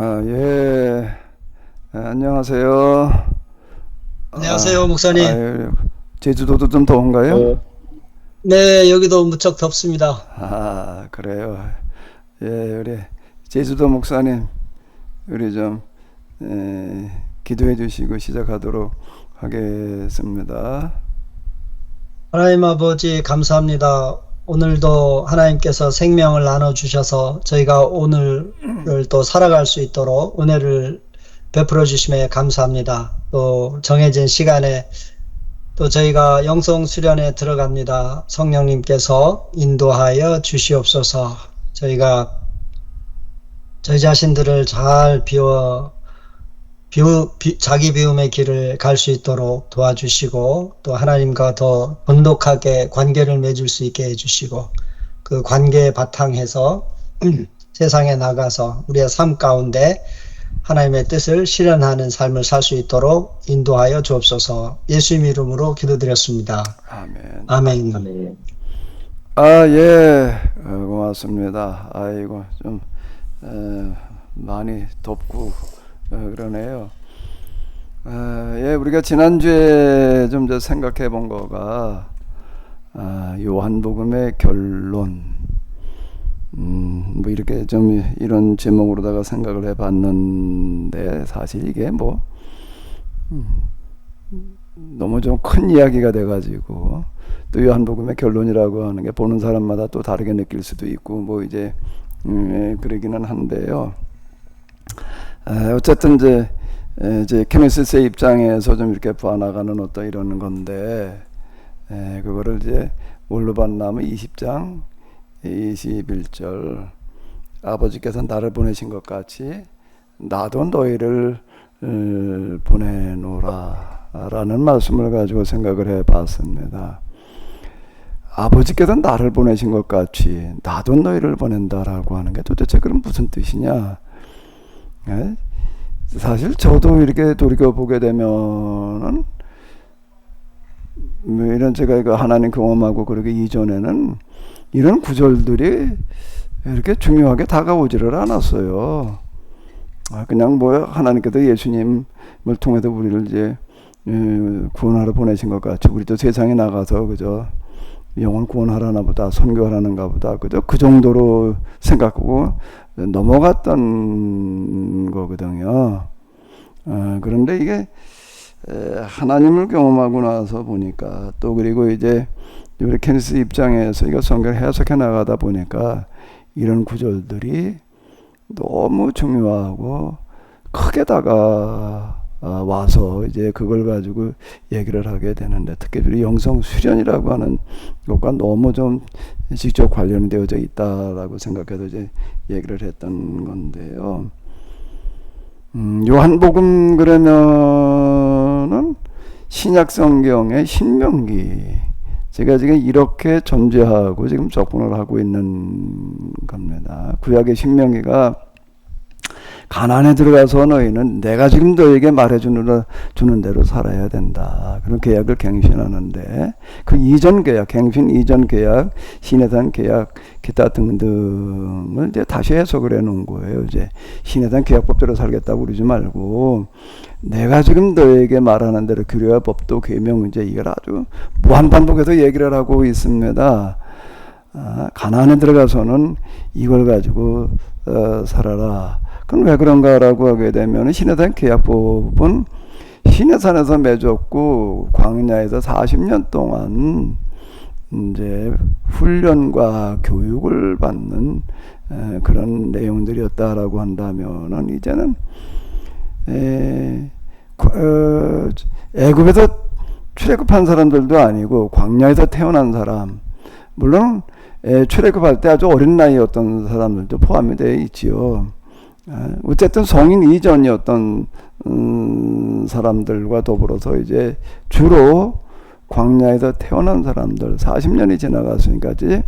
예. 안녕하세요. 안녕하세요, 목사님. 제주도도 좀 더운가요? 네, 여기도 무척 덥습니다. 그래요. 예, 우리 제주도 목사님, 우리 좀 기도해 주시고 시작하도록 하겠습니다. 하나님 아버지, 감사합니다. 오늘도 하나님께서 생명을 나눠주셔서 저희가 오늘을 또 살아갈 수 있도록 은혜를 베풀어 주심에 감사합니다. 또 정해진 시간에 또 저희가 영성 수련에 들어갑니다. 성령님께서 인도하여 주시옵소서. 저희가 저희 자신들을 잘 자기 비움의 길을 갈 수 있도록 도와주시고, 또 하나님과 더 돈독하게 관계를 맺을 수 있게 해주시고, 그 관계에 바탕해서 세상에 나가서 우리의 삶 가운데 하나님의 뜻을 실현하는 삶을 살 수 있도록 인도하여 주옵소서. 예수님 이름으로 기도드렸습니다. 아멘. 아멘. 아멘. 예. 고맙습니다. 아이고, 좀 많이 덥고 그러네요. 예, 우리가 지난주에 좀 생각해 본 거가 요한복음의 결론, 뭐 이렇게 좀 이런 제목으로다가 생각을 해봤는데, 사실 이게 뭐 너무 좀 큰 이야기가 돼가지고, 또 요한복음의 결론이라고 하는 게 보는 사람마다 또 다르게 느낄 수도 있고, 뭐 이제 그러기는 한데요. 어쨌든 이제 케네시스의 입장에서 좀 이렇게 봐나가는 어떤 이런 건데, 그거를 이제 뭘로 봤냐면 20장 21절, 아버지께서 나를 보내신 것 같이 나도 너희를 보내노라 라는 말씀을 가지고 생각을 해봤습니다. 아버지께서 나를 보내신 것 같이 나도 너희를 보낸다라고 하는 게 도대체 그럼 무슨 뜻이냐? 사실 저도 이렇게 돌이켜보게 되면은, 이런 제가 이거 하나님 경험하고 그러기 이전에는 이런 구절들이 이렇게 중요하게 다가오지를 않았어요. 그냥 뭐 하나님께서 예수님을 통해서 우리를 이제 구원하러 보내신 것 같이 우리도 세상에 나가서 그저 영혼 구원하라나 보다, 선교하라는가 보다, 그저 그 정도로 생각하고 넘어갔던 거거든요. 그런데 이게 하나님을 경험하고 나서 보니까, 또 그리고 이제 우리 케니스 입장에서 이거 성경을 해석해 나가다 보니까 이런 구절들이 너무 중요하고 크게 와서 이제 그걸 가지고 얘기를 하게 되는데, 특히 우리 영성 수련이라고 하는 것과 너무 좀 직접 관련이 되어져 있다라고 생각해서 이제 얘기를 했던 건데요. 요한복음 그러면은 신약 성경의 신명기, 제가 지금 이렇게 전제하고 지금 접근을 하고 있는 겁니다. 구약의 신명기가 가나안에 들어가서 너희는 내가 지금 너에게 말해주는 대로 살아야 된다, 그런 계약을 갱신하는데, 그 이전 계약, 갱신 이전 계약, 시내산 계약, 기타 등등을 이제 다시 해석을 해놓은 거예요. 이제 시내산 계약법대로 살겠다고 그러지 말고, 내가 지금 너에게 말하는 대로 규례와 법도 계명, 이제 이걸 아주 무한반복해서 얘기를 하고 있습니다. 가나안에 들어가서는 이걸 가지고 살아라. 그럼 왜 그런가라고 하게 되면, 시내산 계약법은 시내산에서 맺었고 광야에서 40년 동안 이제 훈련과 교육을 받는 그런 내용들이었다라고 한다면은, 이제는 애굽에서 출애굽한 사람들도 아니고 광야에서 태어난 사람, 물론 출애굽할 때 아주 어린 나이였던 사람들도 포함이 되어 있지요. 어쨌든 성인 이전이었던 사람들과 더불어서 이제 주로 광야에서 태어난 사람들, 40년이 지나갔으니까 이제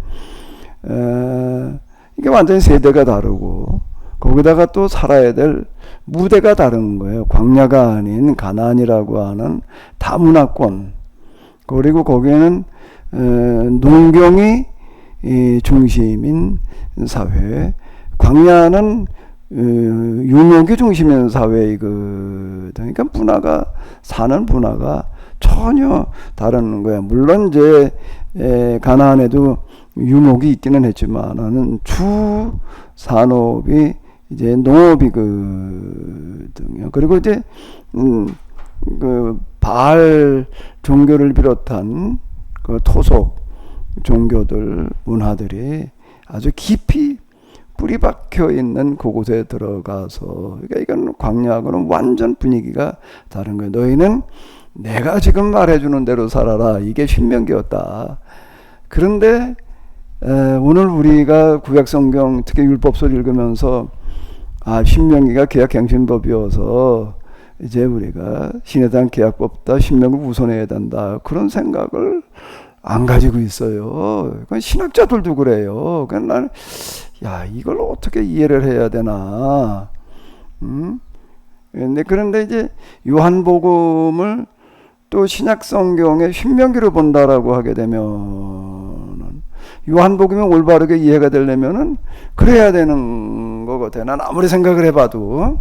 이게 완전히 세대가 다르고, 거기다가 또 살아야 될 무대가 다른 거예요. 광야가 아닌 가나안이라고 하는 다문화권, 그리고 거기에는 농경이 중심인 사회, 광야는 유목이 중심인 사회이거든. 그러니까 문화가 사는 문화가 전혀 다른 거야. 물론 이제 가나안에도 유목이 있기는 했지만은 주 산업이 이제 농업이거든요. 그리고 이제 그 바알 종교를 비롯한 그 토속 종교들 문화들이 아주 깊이 뿌리 박혀 있는 그곳에 들어가서, 그러니까 이건 광야하고는 완전 분위기가 다른 거예요. 너희는 내가 지금 말해주는 대로 살아라. 이게 신명기였다. 그런데 오늘 우리가 구약성경 특히 율법서를 읽으면서 신명기가 계약갱신법이어서 이제 우리가 신에 대한 계약법보다 신명을 우선해야 된다. 그런 생각을 안 가지고 있어요. 그건 신학자들도 그래요. 그러니까 나는 이걸 어떻게 이해를 해야 되나. 그런데 이제 요한복음을 또 신약성경의 신명기로 본다라고 하게 되면 요한복음이 올바르게 이해가 되려면은 그래야 되는 거거든. 난 아무리 생각을 해봐도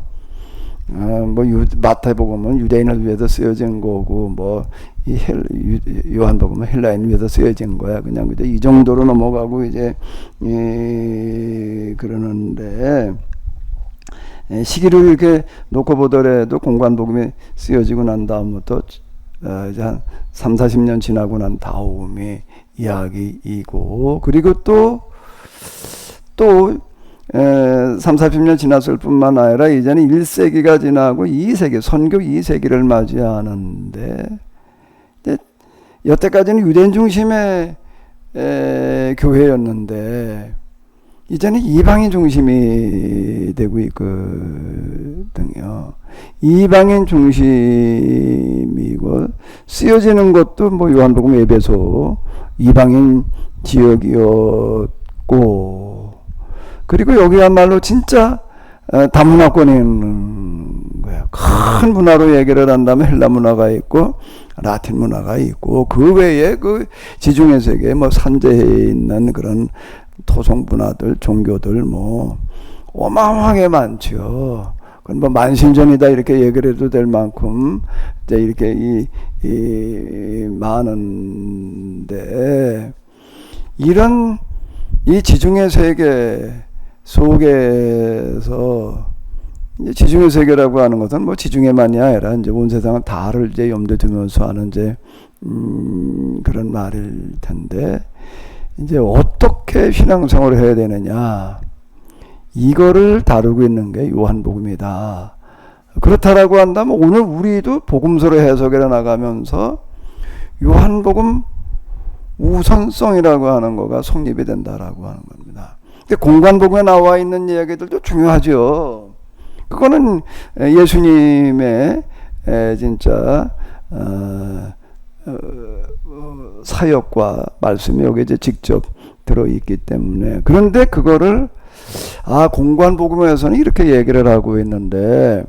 마태복음은 유대인을 위해서 쓰여진 거고 요한복음은 헬라인 위해서 쓰여진 거야. 그냥 그저 이 정도로 넘어가고 이제 그러는데 시기를 이렇게 놓고 보더라도 공관복음이 쓰여지고 난 다음부터 이제 한 30-40년 지나고 난 다음이 이야기이고, 그리고 또 30-40년 지났을 뿐만 아니라 이제는 1세기가 지나고 2세기, 선교 2세기를 맞이하는데, 여태까지는 유대인 중심의 교회였는데 이제는 이방인 중심이 되고 있거든요. 이방인 중심이고 쓰여지는 것도 요한복음 에베소 이방인 지역이었고, 그리고 여기야말로 진짜 다문화권에 있는 거야. 큰 문화로 얘기를 한다면 헬라 문화가 있고 라틴 문화가 있고, 그 외에 그 지중해 세계 산재해 있는 그런 토속 문화들, 종교들 어마어마하게 많죠. 그건 만신전이다 이렇게 얘기를 해도 될 만큼 이제 이렇게 많은데, 이런 이 지중해 세계 속에서 이제 지중해 세계라고 하는 것은 지중해만이 아니라 이제 온 세상은 다를 이제 염두에 두면서 하는 이제 그런 말일 텐데, 이제 어떻게 신앙생활을 해야 되느냐, 이거를 다루고 있는 게 요한복음이다. 그렇다라고 한다면 오늘 우리도 복음서로 해석해 나가면서 요한복음 우선성이라고 하는 거가 성립이 된다라고 하는 겁니다. 근데 공관복음에 나와 있는 이야기들도 중요하죠. 그거는 예수님의 진짜 사역과 말씀이 여기 이제 직접 들어있기 때문에, 그런데 그거를 공관복음에서는 이렇게 얘기를 하고 있는데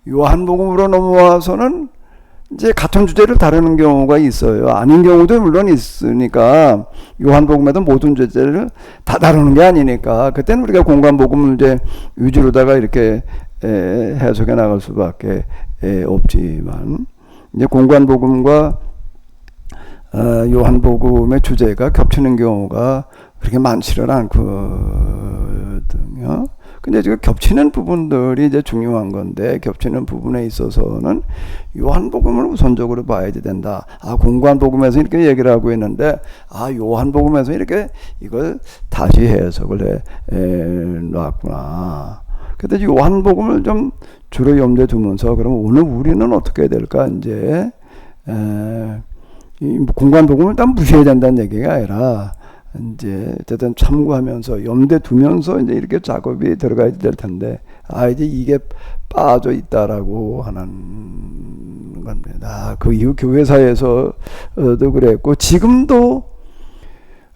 요한복음으로 넘어와서는 이제 같은 주제를 다루는 경우가 있어요. 아닌 경우도 물론 있으니까, 요한복음에도 모든 주제를 다 다루는 게 아니니까 그때는 우리가 공관복음을 이제 위주로다가 이렇게 해석해 나갈 수밖에 없지만, 이제 공관복음과 요한복음의 주제가 겹치는 경우가 그렇게 많지는 않거든요. 근데 지금 겹치는 부분들이 이제 중요한 건데, 겹치는 부분에 있어서는 요한복음을 우선적으로 봐야 된다. 공관복음에서 이렇게 얘기를 하고 있는데, 요한복음에서 이렇게 이걸 다시 해석을 놨구나. 그래서 요한복음을 좀 주로 염두에 두면서, 그럼 오늘 우리는 어떻게 해야 될까? 이제 이 공관복음을 일단 무시해야 된다는 얘기가 아니라, 이제 어쨌든 참고하면서 염두에 두면서 이제 이렇게 작업이 들어가야 될 텐데, 이제 이게 빠져 있다라고 하는 겁니다. 그 이후 교회사에서도 그랬고, 지금도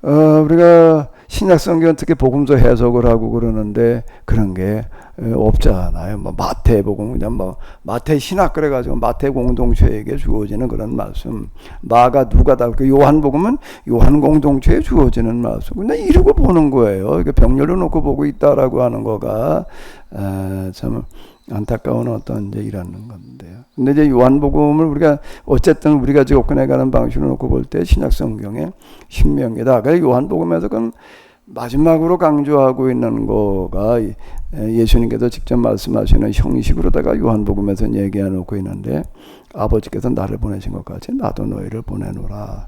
우리가 신약 성경 특히 복음서 해석을 하고 그러는데 그런 게 없잖아요. 뭐 마태복음 그냥 뭐 마태 신학 그래가지고 마태 공동체에게 주어지는 그런 말씀, 마가 누가다 그 요한복음은 요한 공동체에 주어지는 말씀. 근데 이러고 보는 거예요. 이게 병렬로 놓고 보고 있다라고 하는 거가 참 안타까운 어떤 이제 이라는 건데요. 근데 이제 요한복음을 우리가 어쨌든 우리가 접근해가는 방식으로 놓고 볼 때 신약 성경의 신명기다. 그래서 요한복음에서 그럼 마지막으로 강조하고 있는 거가 예수님께서 직접 말씀하시는 형식으로다가 요한복음에서 얘기해 놓고 있는데 아버지께서 나를 보내신 것 같이 나도 너희를 보내노라.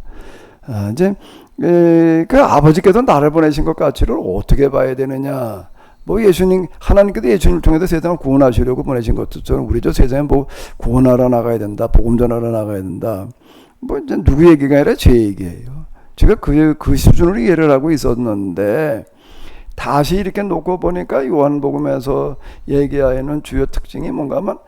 이제 그 아버지께서 나를 보내신 것 같이를 어떻게 봐야 되느냐? 뭐 예수님 하나님께서 예수님을 통해서 세상을 구원하시려고 보내신 것처럼 우리도 세상에 뭐 구원하러 나가야 된다, 복음 전하러 나가야 된다. 뭐 이제 누구 얘기가 아니라 제 얘기예요. 제가 그 수준으로 이해를 하고 있었는데 다시 이렇게 놓고 보니까 요한복음에서 얘기하는 주요 특징이 뭔가 하면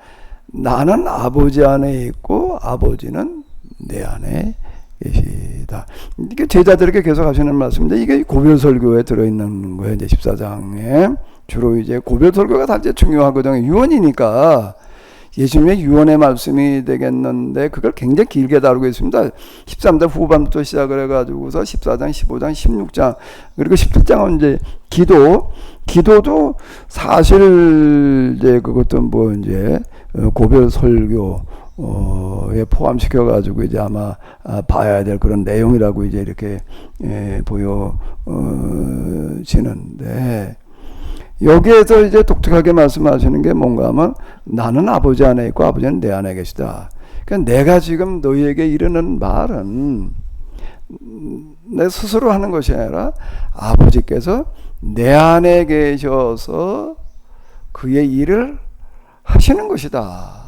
나는 아버지 안에 있고 아버지는 내 안에 계시다. 이게 제자들에게 계속 하시는 말씀인데 이게 고별설교에 들어있는 거예요. 이제 14장에 주로 이제 고별설교가 다 이제 중요하거든요. 유언이니까 예수님의 유언의 말씀이 되겠는데 그걸 굉장히 길게 다루고 있습니다. 13장 후반부터 시작을 해가지고서 14장, 15장, 16장 그리고 17장은 이제 기도도 사실 이제 그것도 뭐 이제 고별설교 에 포함시켜가지고 이제 아마 봐야 될 그런 내용이라고 이제 이렇게 보여지는데 여기에서 이제 독특하게 말씀하시는 게 뭔가 하면 나는 아버지 안에 있고 아버지는 내 안에 계시다. 그러니까 내가 지금 너희에게 이르는 말은 내 스스로 하는 것이 아니라 아버지께서 내 안에 계셔서 그의 일을 하시는 것이다.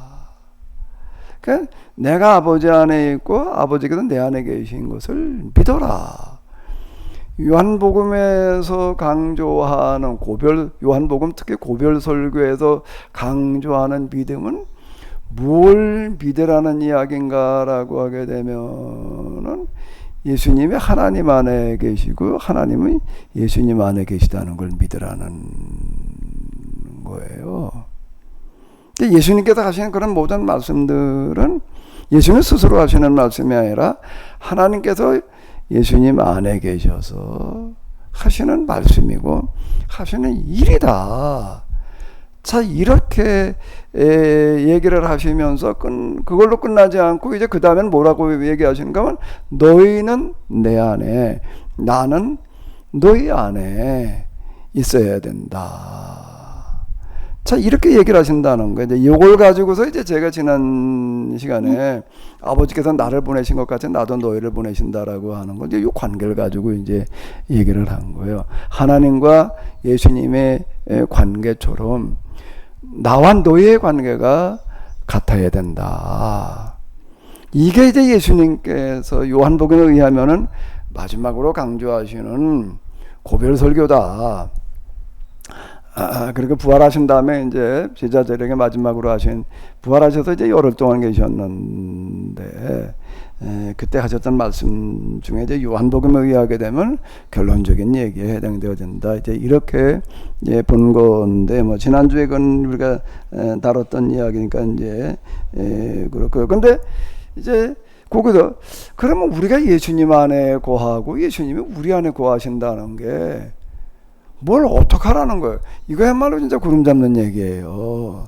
그러니까 내가 아버지 안에 있고 아버지께서 내 안에 계신 것을 믿어라. 요한복음에서 강조하는 요한복음 특히 고별설교에서 강조하는 믿음은 뭘 믿으라는 이야기인가라고 하게 되면은 예수님이 하나님 안에 계시고 하나님이 예수님 안에 계시다는 걸 믿으라는 거예요. 예수님께서 하시는 그런 모든 말씀들은 예수님 스스로 하시는 말씀이 아니라 하나님께서 예수님 안에 계셔서 하시는 말씀이고 하시는 일이다. 자, 이렇게 얘기를 하시면서 그걸로 끝나지 않고 이제 그 다음엔 뭐라고 얘기하시는가 하면 너희는 내 안에 나는 너희 안에 있어야 된다. 자, 이렇게 얘기를 하신다는 거예요. 이제 이걸 가지고서 이제 제가 지난 시간에 아버지께서 나를 보내신 것 같이 나도 너희를 보내신다라고 하는 거, 이제 이 관계를 가지고 이제 얘기를 한 거예요. 하나님과 예수님의 관계처럼 나와 너희의 관계가 같아야 된다. 이게 이제 예수님께서 요한복음에 의하면은 마지막으로 강조하시는 고별설교다. 그리고 부활하신 다음에 이제 제자들에게 마지막으로 하신 부활하셔서 이제 열흘 동안 계셨는데 그때 하셨던 말씀 중에 이제 요한복음에 의하게 되면 결론적인 얘기에 해당되어야 된다. 이제 이렇게 이제 본 건데 뭐 지난주에 그건 우리가 다뤘던 이야기니까 이제 그렇고요. 근데 이제 거기서 그러면 우리가 예수님 안에 거하고 예수님이 우리 안에 거하신다는 게 뭘 어떡하라는 거예요. 이거야말로 진짜 구름 잡는 얘기예요.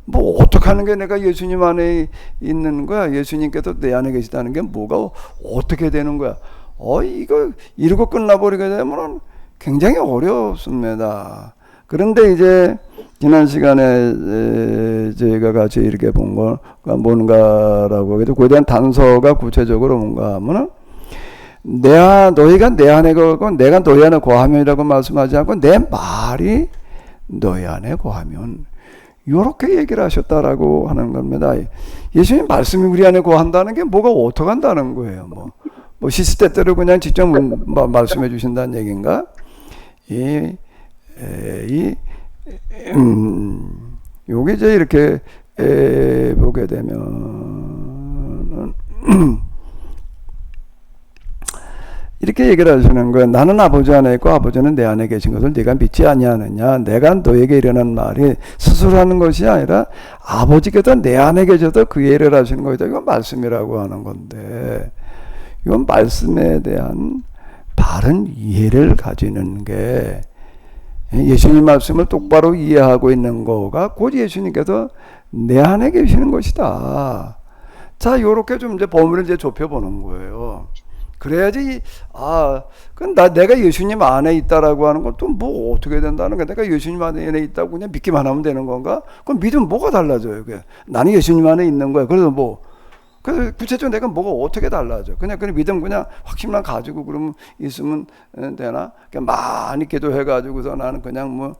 뭐 어떡하는 게 내가 예수님 안에 있는 거야. 예수님께서 내 안에 계시다는 게 뭐가 어떻게 되는 거야. 이거 이러고 끝나버리게 되면 굉장히 어렵습니다. 그런데 이제 지난 시간에 저희가 같이 이렇게 본 거가 뭔가라고 해도 그에 대한 단서가 구체적으로 뭔가 하면은 너희가 내 안에 거하고 내가 너희 안에 거하면이라고 말씀하지 않고 내 말이 너희 안에 거하면 이렇게 얘기를 하셨다라고 하는 겁니다. 예수님 말씀이 우리 안에 거한다는 게 뭐가 어떻게 한다는 거예요. 뭐 시시때때로 그냥 직접 말씀해 주신다는 얘기인가? 요게 이제 이렇게 보게 되면은 이렇게 얘기를 하시는 거예요. 나는 아버지 안에 있고 아버지는 내 안에 계신 것을 네가 믿지 아니하느냐. 내가 너에게 이르는 말이 스스로 하는 것이 아니라 아버지께서 내 안에 계셔서 그 예를 하시는 거이다. 이건 말씀이라고 하는 건데, 이건 말씀에 대한 바른 이해를 가지는 게, 예수님 말씀을 똑바로 이해하고 있는 거가 곧 예수님께서 내 안에 계시는 것이다. 자, 요렇게 좀 이제 범위를 이제 좁혀보는 거예요. 그래야지, 내가 예수님 안에 있다라고 하는 건 또 뭐 어떻게 된다는 거야? 내가 예수님 안에 있다고 그냥 믿기만 하면 되는 건가? 그럼 믿으면 뭐가 달라져요? 그게 나는 예수님 안에 있는 거야. 그래서 구체적으로 내가 뭐가 어떻게 달라져? 그냥 믿음 그냥 확신만 가지고 그러면 있으면 되나? 그냥 많이 기도해가지고서 나는 그냥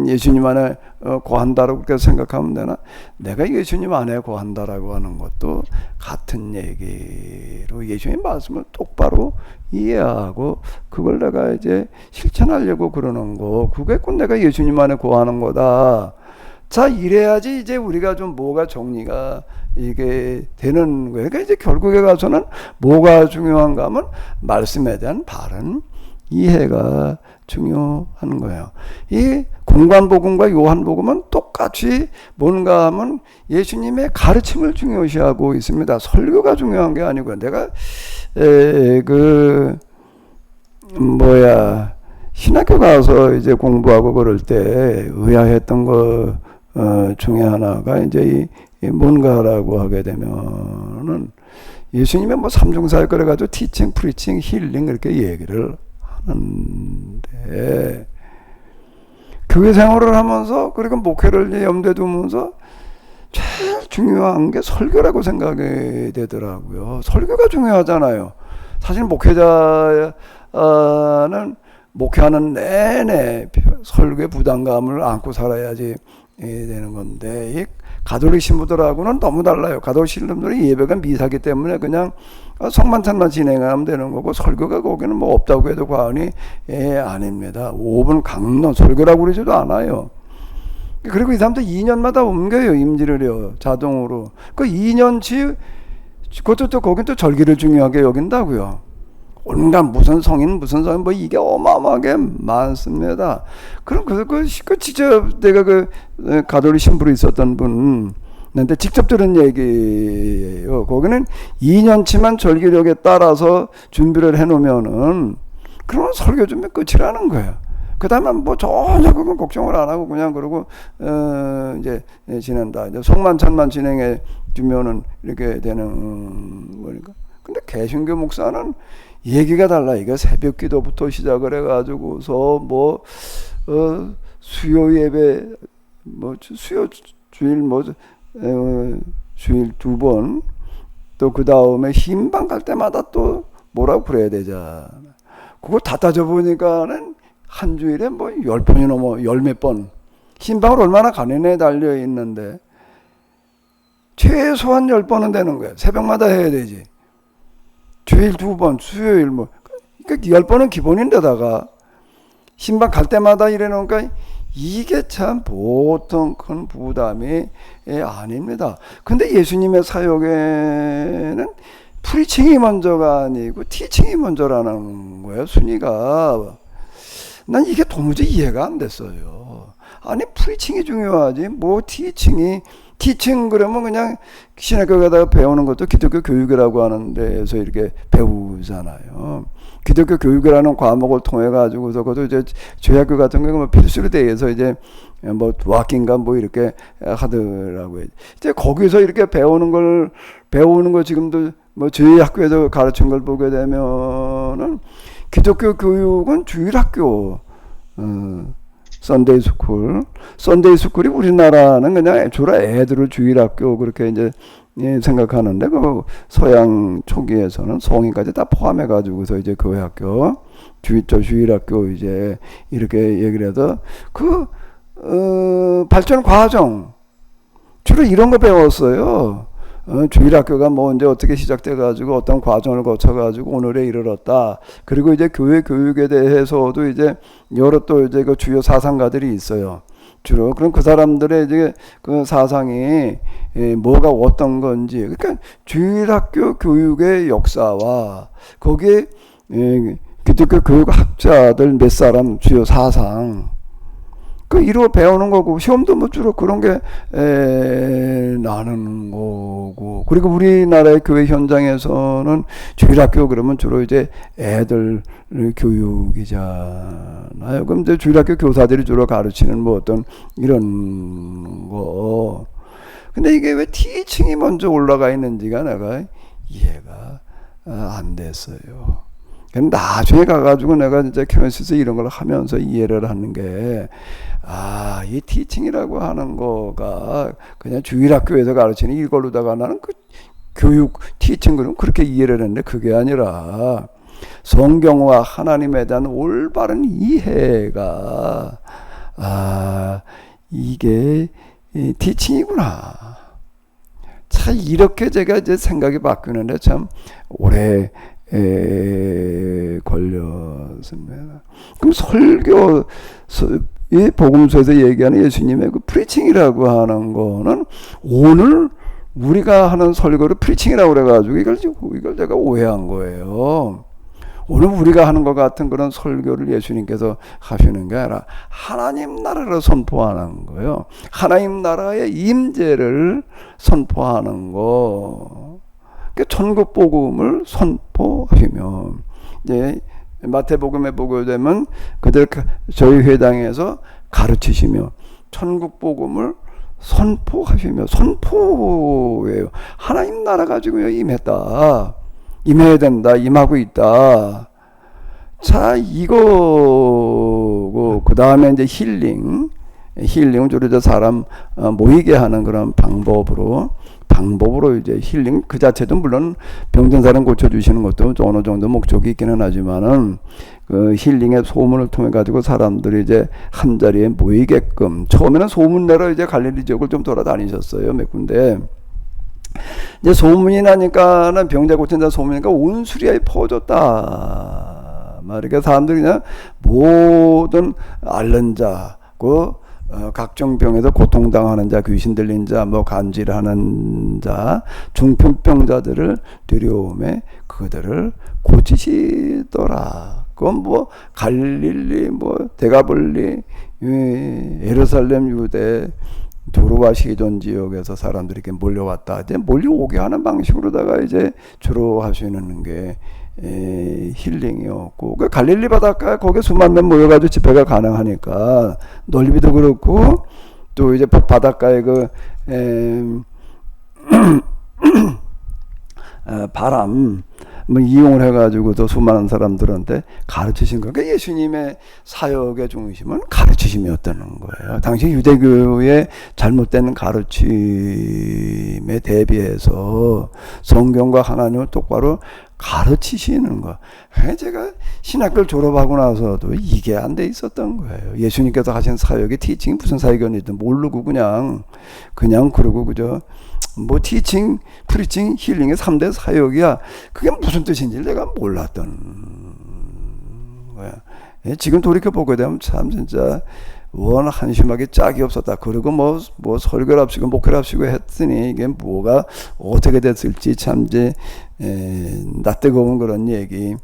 예수님 안에 거한다라고 그렇게 생각하면 되나? 내가 예수님 안에 거한다라고 하는 것도 같은 얘기로 예수님 말씀을 똑바로 이해하고 그걸 내가 이제 실천하려고 그러는 거. 그게 꼭 내가 예수님 안에 거하는 거다. 자, 이래야지 이제 우리가 좀 뭐가 정리가 이게 되는 거예요. 그러니까 이제 결국에 가서는 뭐가 중요한가 하면 말씀에 대한 바른 이해가 중요한 거예요. 이 공관복음과 요한복음은 똑같이 뭔가 하면 예수님의 가르침을 중요시하고 있습니다. 설교가 중요한 게 아니고요. 내가 신학교 가서 이제 공부하고 그럴 때 의아했던 거 중에 하나가 이제 이 뭔가라고 하게 되면은 예수님의 삼중사역 그래가지고 티칭, 프리칭, 힐링 이렇게 얘기를 하는데 교회 생활을 하면서 그리고 목회를 염두에 두면서 제일 중요한 게 설교라고 생각이 되더라고요. 설교가 중요하잖아요. 사실 목회자는 목회하는 내내 설교의 부담감을 안고 살아야지 되는 건데 이 가톨릭 신부들하고는 너무 달라요. 가톨릭 신부들이 예배가 미사기 때문에 그냥 성만찬만 진행하면 되는 거고 설교가 거기는 뭐 없다고 해도 과언이 아닙니다. 5분 강론 설교라고 그러지도 않아요. 그리고 이 사람들 2년마다 옮겨요. 임지를요. 자동으로. 그 2년치 그것도 또 거긴 또 절기를 중요하게 여긴다고요. 온갖 무슨 성인 뭐 이게 어마어마하게 많습니다. 그럼 직접 내가 가톨릭 신부로 있었던 분 근데 직접 들은 얘기예요. 거기는 2년치만 절기력에 따라서 준비를 해놓으면은 그러면 설교 준비 끝이라는 거예요. 그 다음에 전혀 그건 걱정을 안 하고 그냥 그러고 이제 지낸다. 이제 성만찬만 진행해 주면은 이렇게 되는 거니까. 근데 개신교 목사는 얘기가 달라. 이게 새벽 기도부터 시작을 해가지고서 수요 예배 수요 주일 주일 2번 또 그 다음에 신방 갈 때마다 또 뭐라고 그래야 되잖아. 그거 다 따져보니까는 한 주일에 10번이 넘어 10몇 번. 신방을 얼마나 가는에 달려 있는데 최소한 10번은 되는 거야. 새벽마다 해야 되지. 주일 2번, 수요일 그러니까 10번은 기본인데다가 신방 갈 때마다 이래놓으니까 이게 참 보통 큰 부담이 아닙니다. 근데 예수님의 사역에는 프리칭이 먼저가 아니고 티칭이 먼저라는 거예요. 순위가. 난 이게 도무지 이해가 안 됐어요. 아니 프리칭이 중요하지 티칭 그러면 그냥 신학교 가다가 배우는 것도 기독교 교육이라고 하는 데에서 이렇게 배우잖아요. 기독교 교육이라는 과목을 통해 가지고서 그것도 이제 저학교 같은 경우 필수로 대해서 이제 두학기인가 이렇게 하더라고요. 이제 거기서 이렇게 배우는 거 지금도 저희 학교에서 가르친 걸 보게 되면은 기독교 교육은 주일학교 썬데이 스쿨이 우리나라는 그냥 애초에 애들을 주일학교 그렇게 이제 생각하는데 그 서양 초기에서는 성인까지 다 포함해 가지고서 이제 교회학교 주일학교 이제 이렇게 얘기를 해서 발전 과정 주로 이런 거 배웠어요. 주일학교가 이제 어떻게 시작돼가지고 어떤 과정을 거쳐가지고 오늘에 이르렀다. 그리고 이제 교회 교육에 대해서도 이제 여러 또 이제 그 주요 사상가들이 있어요. 주로. 그럼 그 사람들의 이제 그 사상이 뭐가 어떤 건지. 그러니까 주일학교 교육의 역사와 거기에 기독교 교육학자들 몇 사람 주요 사상 이로 배우는 거고 시험도 못 주로 그런 게 나는 거고 그리고 우리나라의 교회 현장에서는 주일학교 그러면 주로 이제 애들 교육이잖아요. 그럼 이제 주일학교 교사들이 주로 가르치는 뭐 어떤 이런 거. 근데 이게 왜 티칭이 먼저 올라가 있는지가 내가 이해가 안 됐어요. 나중에 가가지고 내가 이제 케노시스 이런 걸 하면서 이해를 하는 게, 이 티칭이라고 하는 거가 그냥 주일학교에서 가르치는 이걸로다가 나는 그 교육 티칭 그럼 그렇게 이해를 했는데 그게 아니라 성경과 하나님에 대한 올바른 이해가, 이게 티칭이구나. 참 이렇게 제가 이제 생각이 바뀌는데 참 오래 걸렸습니다. 그럼 이 복음서에서 얘기하는 예수님의 그 프리칭이라고 하는 거는 오늘 우리가 하는 설교를 프리칭이라고 그래가지고 이걸 제가 오해한 거예요. 오늘 우리가 하는 것 같은 그런 설교를 예수님께서 하시는 게 아니라 하나님 나라를 선포하는 거예요. 하나님 나라의 임재를 선포하는 거. 천국 복음을 선포하시면 이제 마태복음에 보게 되면 그들 저희 회당에서 가르치시며 천국 복음을 선포하시며 선포예요. 하나님 나라 가지고 임했다. 임해야 된다. 임하고 있다. 자, 이거고 그 다음에 이제 힐링은 주로 사람 모이게 하는 그런 방법으로 이제 힐링 그 자체도 물론 병든 사람 고쳐주시는 것도 어느 정도 목적이 있기는 하지만은 그 힐링의 소문을 통해 가지고 사람들이 이제 한 자리에 모이게끔 처음에는 소문 내러 이제 갈릴리 지역을 좀 돌아다니셨어요. 몇 군데. 이제 소문이 나니까는 병자 고친다 소문이니까 온 수리아에 퍼졌다. 그러니까 사람들이 그냥 모든 앓는 자, 각종 병에서 고통당하는 자, 귀신 들린 자, 간질하는 자, 중풍병자들을 들여오매 그들을 고치시더라. 그건 갈릴리, 데가볼리, 예루살렘, 유대, 두루와 시돈 지역에서 사람들이 이렇게 몰려왔다. 이제 몰려오게 하는 방식으로다가 이제 주로 하시는 게 힐링이었고, 그 갈릴리 바닷가 거기에 수만 명 모여가지고 집회가 가능하니까 넓이도 그렇고 또 이제 바닷가에 바람 이용을 해가지고 또 수많은 사람들한테 가르치신 거예요. 그러니까 예수님의 사역의 중심은 가르치심이었다는 거예요. 당시 유대교의 잘못된 가르침에 대비해서 성경과 하나님을 똑바로 가르치시는 거. 제가 신학교를 졸업하고 나서도 이게 안 돼 있었던 거예요. 예수님께서 하신 사역의 티칭이 무슨 사역이었는지 모르고 그냥 그러고 그저 티칭, 프리칭, 힐링의 3대 사역이야. 그게 무슨 뜻인지 내가 몰랐던 거야. 지금 돌이켜보게 되면 참 진짜 원 한심하게 짝이 없었다. 그리고 설교를 합시고 목회를 합시고 했더니 이게 뭐가 어떻게 됐을지 참 이제 낯뜨거운 그런 얘기인데요.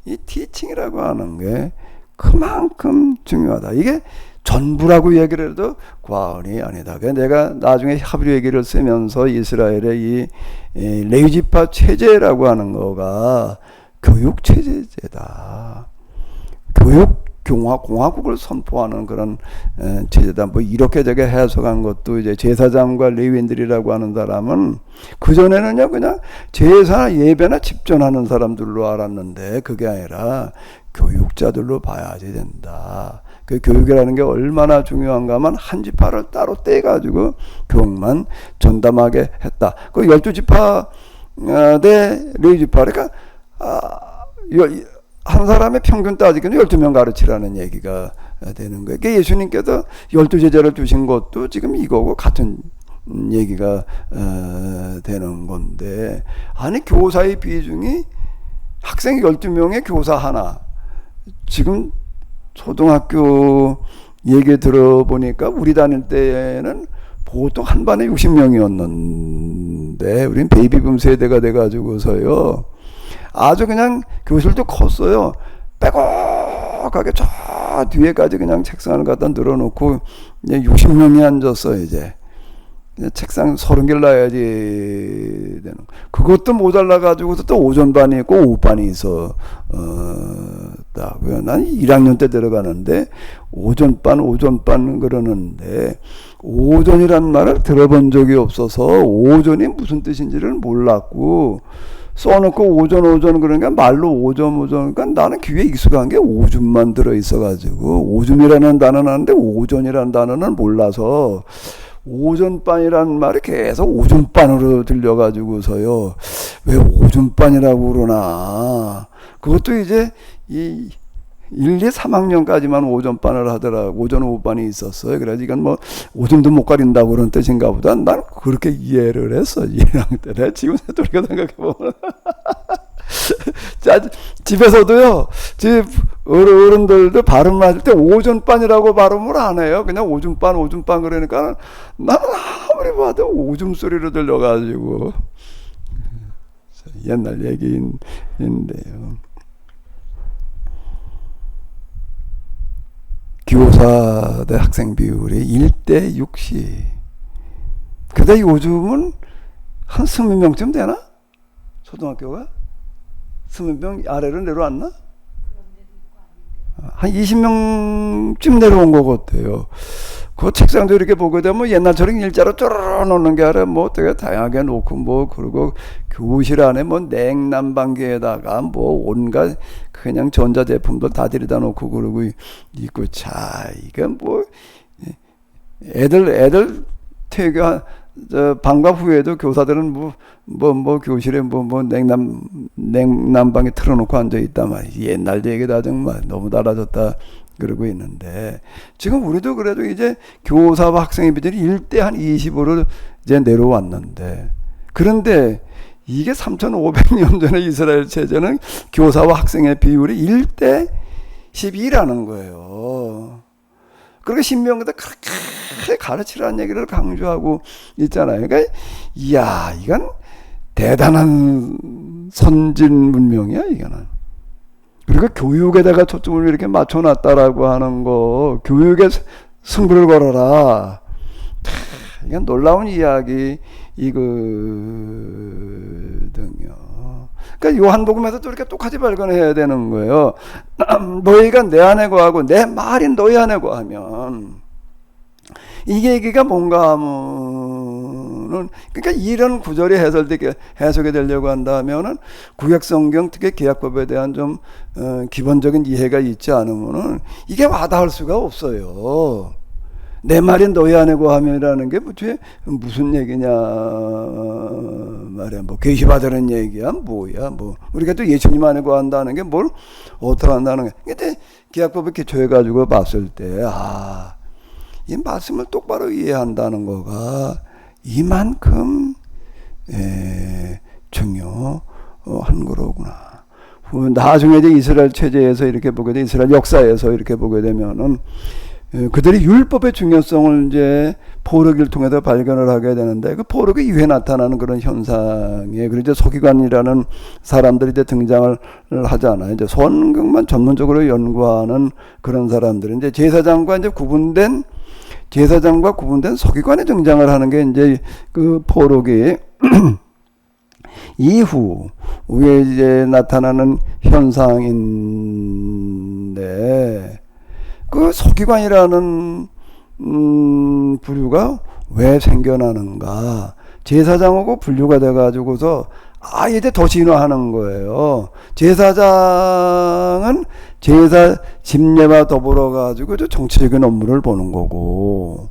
이 티칭이라고 하는 게 그만큼 중요하다. 이게 전부라고 얘기를 해도 과언이 아니다. 내가 나중에 하브리 얘기를 쓰면서 이스라엘의 이 레위지파 체제라고 하는 거가 교육 체제다. 공화국을 선포하는 그런 체제다. 이렇게 저게 해석한 것도 이제 제사장과 레위인들이라고 하는 사람은 그전에는요, 그냥 제사 예배나 집전하는 사람들로 알았는데 그게 아니라 교육자들로 봐야지 된다. 그 교육이라는 게 얼마나 중요한가 하면 한 지파를 따로 떼가지고 교육만 전담하게 했다. 그 12지파 대 레위지파. 그러니까, 한 사람의 평균 따지기는 12명 가르치라는 얘기가 되는 거예요. 그러니까 예수님께서 12제자를 주신 것도 지금 이거고 같은 얘기가 되는 건데, 아니, 교사의 비중이 학생 12명의 교사 하나. 지금 초등학교 얘기 들어보니까 우리 다닐 때는 보통 한 반에 60명이었는데 있는데 우린 베이비붐 세대가 돼가지고서요 아주 그냥 교실도 컸어요. 빼곡하게 저 뒤에까지 그냥 책상을 갖다 늘어놓고 이제 60명이 앉았어. 이제 책상 30개를 놔야지 되는. 그것도 모자라 가지고서 또 오전반이 있고 오후반이 있어. 난 1학년 때 들어가는데 오전반 그러는데 오전이란 말을 들어본 적이 없어서 오전이 무슨 뜻인지를 몰랐고 써놓고 오전 그러니까 말로 오전 그러니까 나는 귀에 익숙한 게 오줌만 들어있어가지고 오줌이라는 단어는 아는데 오전이라는 단어는 몰라서 오전반이라는 말이 계속 오줌반으로 들려가지고서요 왜 오줌반이라고 그러나 그것도 이제 이 1, 2, 3학년까지만 오전반을 하더라고. 오전 오후반이 있었어요. 그래서 이건 뭐 오줌도 못 가린다고 그런 뜻인가 보다. 난 그렇게 이해를 했어. 1학년 때. 내가 지금 돌이켜 생각해보면. 자, 집에서도요. 집 어른들도 발음할 때 오전반이라고 발음을 안 해요. 그냥 오줌반 그러니까 나는 아무리 봐도 오줌 소리로 들려가지고. 옛날 얘기인데요. 교사 대 학생 비율이 1대 60. 근데 요즘은 한 20명쯤 되나? 초등학교가? 20명 아래로 내려왔나? 한 20명쯤 내려온 것 같아요. 그 책상도 이렇게 보게 되면 옛날처럼 일자로 쪼르르 놓는 게 아니라 뭐 되게 다양하게 놓고 뭐 그리고 교실 안에 뭐 냉난방기에다가 뭐 온갖 그냥 전자제품도 다 들여다 놓고 그러고 있고 자 이건 뭐 애들 퇴근 방과 후에도 교사들은 뭐 교실에 뭐 냉난방에 틀어놓고 앉아 있단 말이야. 옛날 얘기다 정말 너무 달라졌다. 그러고 있는데 지금 우리도 그래도 이제 교사와 학생의 비율이 1대 한 20으로 이제 내려왔는데 그런데 이게 3,500년 전에 이스라엘 체제는 교사와 학생의 비율이 1대 12라는 거예요. 그렇게 신명기도 그렇게 가르치라는 얘기를 강조하고 있잖아요. 그러니까 이야 이건 대단한 선진 문명이야 이거는. 그리고 교육에다가 초점을 이렇게 맞춰놨다라고 하는 거, 교육에 승부를 걸어라. 이건 놀라운 이야기이거든요. 그러니까 요한복음에서도 이렇게 똑같이 발견해야 되는 거예요. 너희가 내 안에 거하고 내 말이 너희 안에 거하면 이게 얘기가 뭔가 하면은 그러니까 이런 구절이 해석이 되려고 한다면은 구약성경 특히 계약법에 대한 좀 기본적인 이해가 있지 않으면은 이게 와닿을 수가 없어요. 내 말이 너희 안에 거하면이라는 게 무슨 얘기냐 말이야. 뭐 계시받으는 얘기야 뭐야 뭐 우리가 또 예수님 안에 거한다는 게 뭘 어떻게 한다는 게 근데 계약법에 기초해 가지고 봤을 때 이 말씀을 똑바로 이해한다는 거가 이만큼 중요한 거로구나. 나중에 이제 이스라엘 체제에서 이렇게 보게 돼 이스라엘 역사에서 이렇게 보게 되면은 그들이 율법의 중요성을 이제 포로기를 통해서 발견을 하게 되는데 그 포로기 이후에 나타나는 그런 현상에 그리고 이제 서기관이라는 사람들이 이제 등장을 하잖아요. 이제 성경만 전문적으로 연구하는 그런 사람들은 이제 제사장과 구분된 서기관이 등장을 하는 게 이제 그 포로기 이후에 이제 나타나는 현상인데 그 서기관이라는 부류가 왜 생겨나는가? 제사장하고 분류가 돼가지고서 이제 더 진화하는 거예요. 제사장은 제사 집례와 더불어 가지고 정치적인 업무를 보는 거고,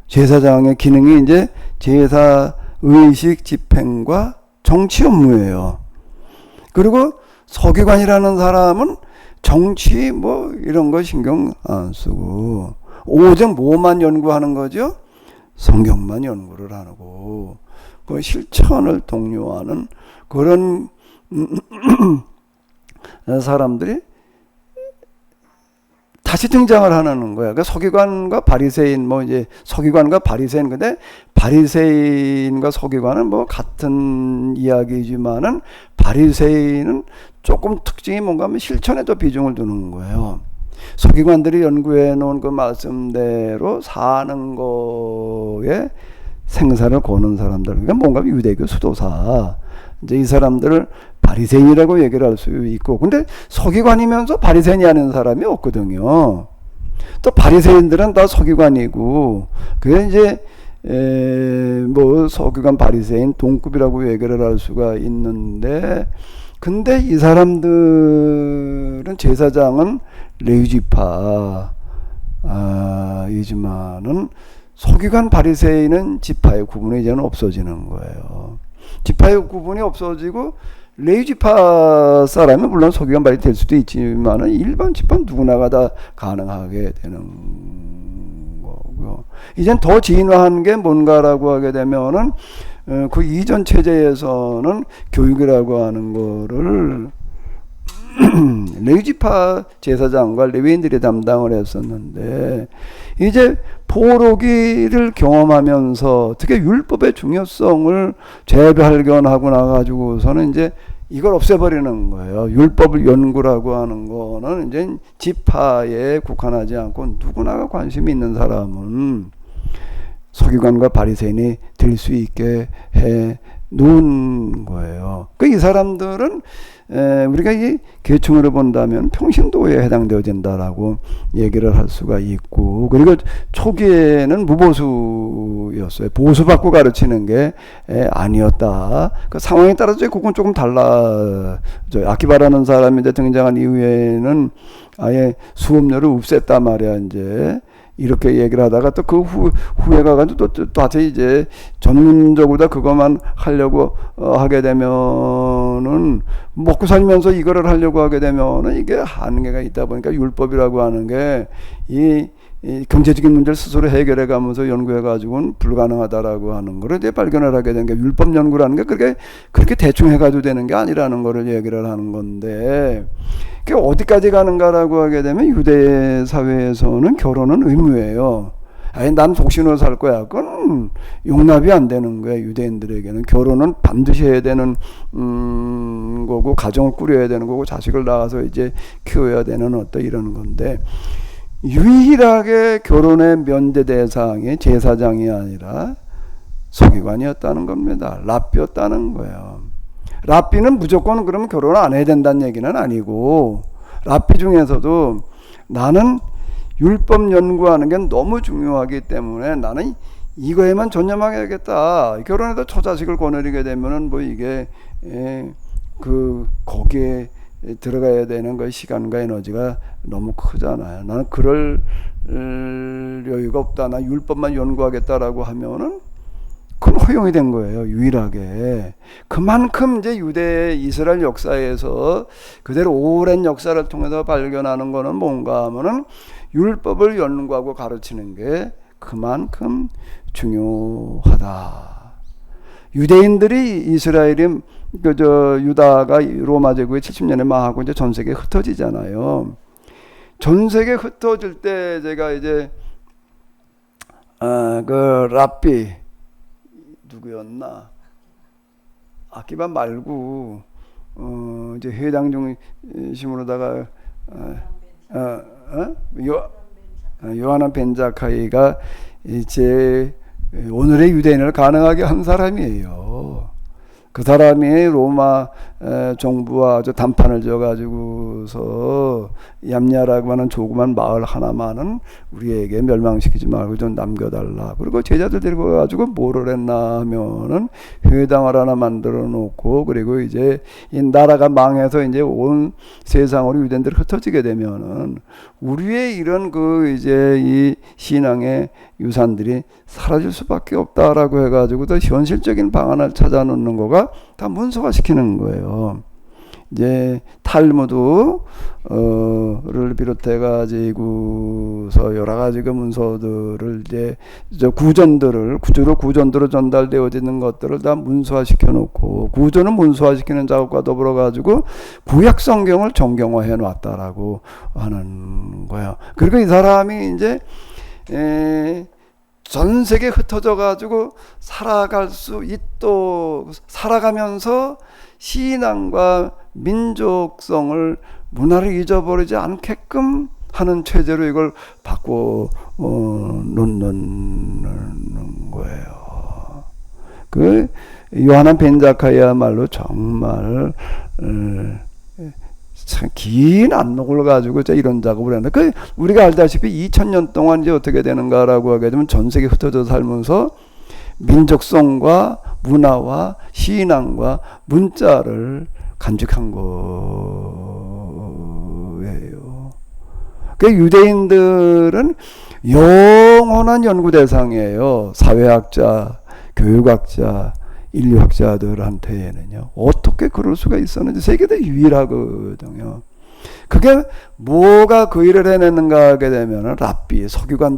제사장의 기능이 이제 제사 의식 집행과 정치 업무예요. 그리고 서기관이라는 사람은 정치 뭐 이런 거 신경 안 쓰고 오직 뭐만 연구하는 거죠? 성경만 연구를 하고 그 실천을 독려하는 그런 사람들이 다시 등장을 하는 거야. 그 서기관과 바리새인 뭐 이제 서기관과 바리새인 근데 바리새인과 서기관은 뭐 같은 이야기지만은 바리새인은 조금 특징이 뭔가 하면 실천에 더 비중을 두는 거예요. 서기관들이 연구해 놓은 그 말씀대로 사는 거에 생사를 거는 사람들, 그러니까 뭔가 유대교 수도사, 이제 이 사람들을 바리새인이라고 얘기를 할 수 있고, 근데 서기관이면서 바리새인이 아닌 사람이 없거든요. 또 바리새인들은 다 서기관이고, 그게 이제 뭐 서기관 바리새인 동급이라고 얘기를 할 수가 있는데, 근데 이 사람들은 제사장은 레위지파 이지만은 서기관 바리새인은 지파의 구분이 이제는 없어지는 거예요. 지파의 구분이 없어지고 레위지파 사람이 물론 서기관 바리 될 수도 있지만은 일반 지파 누구나가 다 가능하게 되는 거고요. 이젠 더 진화한 게 뭔가라고 하게 되면은 그 이전 체제에서는 교육이라고 하는 거를 레위지파 제사장과 레위인들이 담당을 했었는데, 이제 포로기를 경험하면서 특히 율법의 중요성을 재발견하고 나가지고서는 이제 이걸 없애버리는 거예요. 율법을 연구라고 하는 거는 이제 지파에 국한하지 않고 누구나가 관심이 있는 사람은 서기관과 바리새인이 될 수 있게 해 놓은 거예요. 이 사람들은 우리가 이 계층으로 본다면 평신도에 해당되어진다라고 얘기를 할 수가 있고, 그리고 초기에는 무보수였어요. 보수받고 가르치는 게 아니었다. 그 상황에 따라서 그건 조금 달라져요. 아키바라는 사람이 이제 등장한 이후에는 아예 수업료를 없앴단 말이야, 이제. 이렇게 얘기를 하다가 또 그 후에 가가지고 또 다시 이제 전문적으로 다 그것만 하려고 하게 되면은, 먹고 살면서 이거를 하려고 하게 되면은 이게 한계가 있다 보니까 율법이라고 하는 게 이 경제적인 문제를 스스로 해결해 가면서 연구해 가지고는 불가능하다라고 하는 거를 이제 발견을 하게 된 게, 율법 연구라는 게 그렇게 대충 해 가지고 되는 게 아니라는 거를 얘기를 하는 건데, 그게 어디까지 가는가라고 하게 되면 유대 사회에서는 결혼은 의무예요. 아니, 난 독신으로 살 거야. 그건 용납이 안 되는 거야. 유대인들에게는 결혼은 반드시 해야 되는 거고, 가정을 꾸려야 되는 거고, 자식을 낳아서 이제 키워야 되는 어떤 이런 건데, 유일하게 결혼의 면제 대상이 제사장이 아니라 서기관이었다는 겁니다. 랍비였다는 거예요. 랍비는 무조건 그러면 결혼을 안 해야 된다는 얘기는 아니고, 랍비 중에서도 나는 율법 연구하는 게 너무 중요하기 때문에 나는 이거에만 전념하겠다. 결혼해서 처자식을 거느리게 되면은 뭐 이게 거기에 들어가야 되는 그 시간과 에너지가 너무 크잖아요. 나는 그럴 여유가 없다. 나 율법만 연구하겠다라고 하면은 그건 허용이 된 거예요. 유일하게. 그만큼 이제 유대 이스라엘 역사에서 그대로 오랜 역사를 통해서 발견하는 거는 뭔가 하면은 율법을 연구하고 가르치는 게 그만큼 중요하다. 유대인들이 이스라엘이 유다가 로마 제국에 70년에 망하고 이제 전 세계에 흩어지잖아요. 전 세계에 흩어질 때 제가 이제 그 랍비 누구였나? 아키바 말고 이제 회당 중심으로다가 요하난 벤자카이가 이제 오늘의 유대인을 가능하게 한 사람이에요. 그 사람이 로마 정부와 아주 단판을 지어가지고서 얌야라고 하는 조그만 마을 하나만은 우리에게 멸망시키지 말고 좀 남겨달라. 그리고 제자들 데리고 가지고 뭐를 했나 하면은 회당을 하나 만들어 놓고, 그리고 이제 이 나라가 망해서 이제 온 세상으로 유대인들이 흩어지게 되면은 우리의 이런 이제 이 신앙의 유산들이 사라질 수밖에 없다라고 해가지고 더 현실적인 방안을 찾아 놓는 거가 다 문서화시키는 거예요. 이제 탈무드를 비롯해 가지고서 여러 가지 그 문서들을 이제 구조로 전달되어지는 것들을 다 문서화시켜 놓고, 구조는 문서화시키는 작업과 더불어 가지고 구약 성경을 정경화해 놨다라고 하는 거예요. 그리고 이 사람이 이제 전 세계 흩어져 가지고 살아가면서 신앙과 민족성을 문화를 잊어버리지 않게끔 하는 체제로 이걸 바꿔 놓는 거예요. 그 요하나 벤자카야말로 정말 참 긴 안목을 가지고 이런 작업을 했는데, 그 우리가 알다시피 2000년 동안 이제 어떻게 되는가라고 하게 되면 전 세계 흩어져 살면서 민족성과 문화와 신앙과 문자를 간직한 거예요. 그 유대인들은 영원한 연구 대상이에요. 사회학자, 교육학자, 인류학자들한테는요. 어떻게 그럴 수가 있었는지 세계대 유일하거든요. 그게 뭐가 그 일을 해냈는가 하게 되면 랍비, 서기관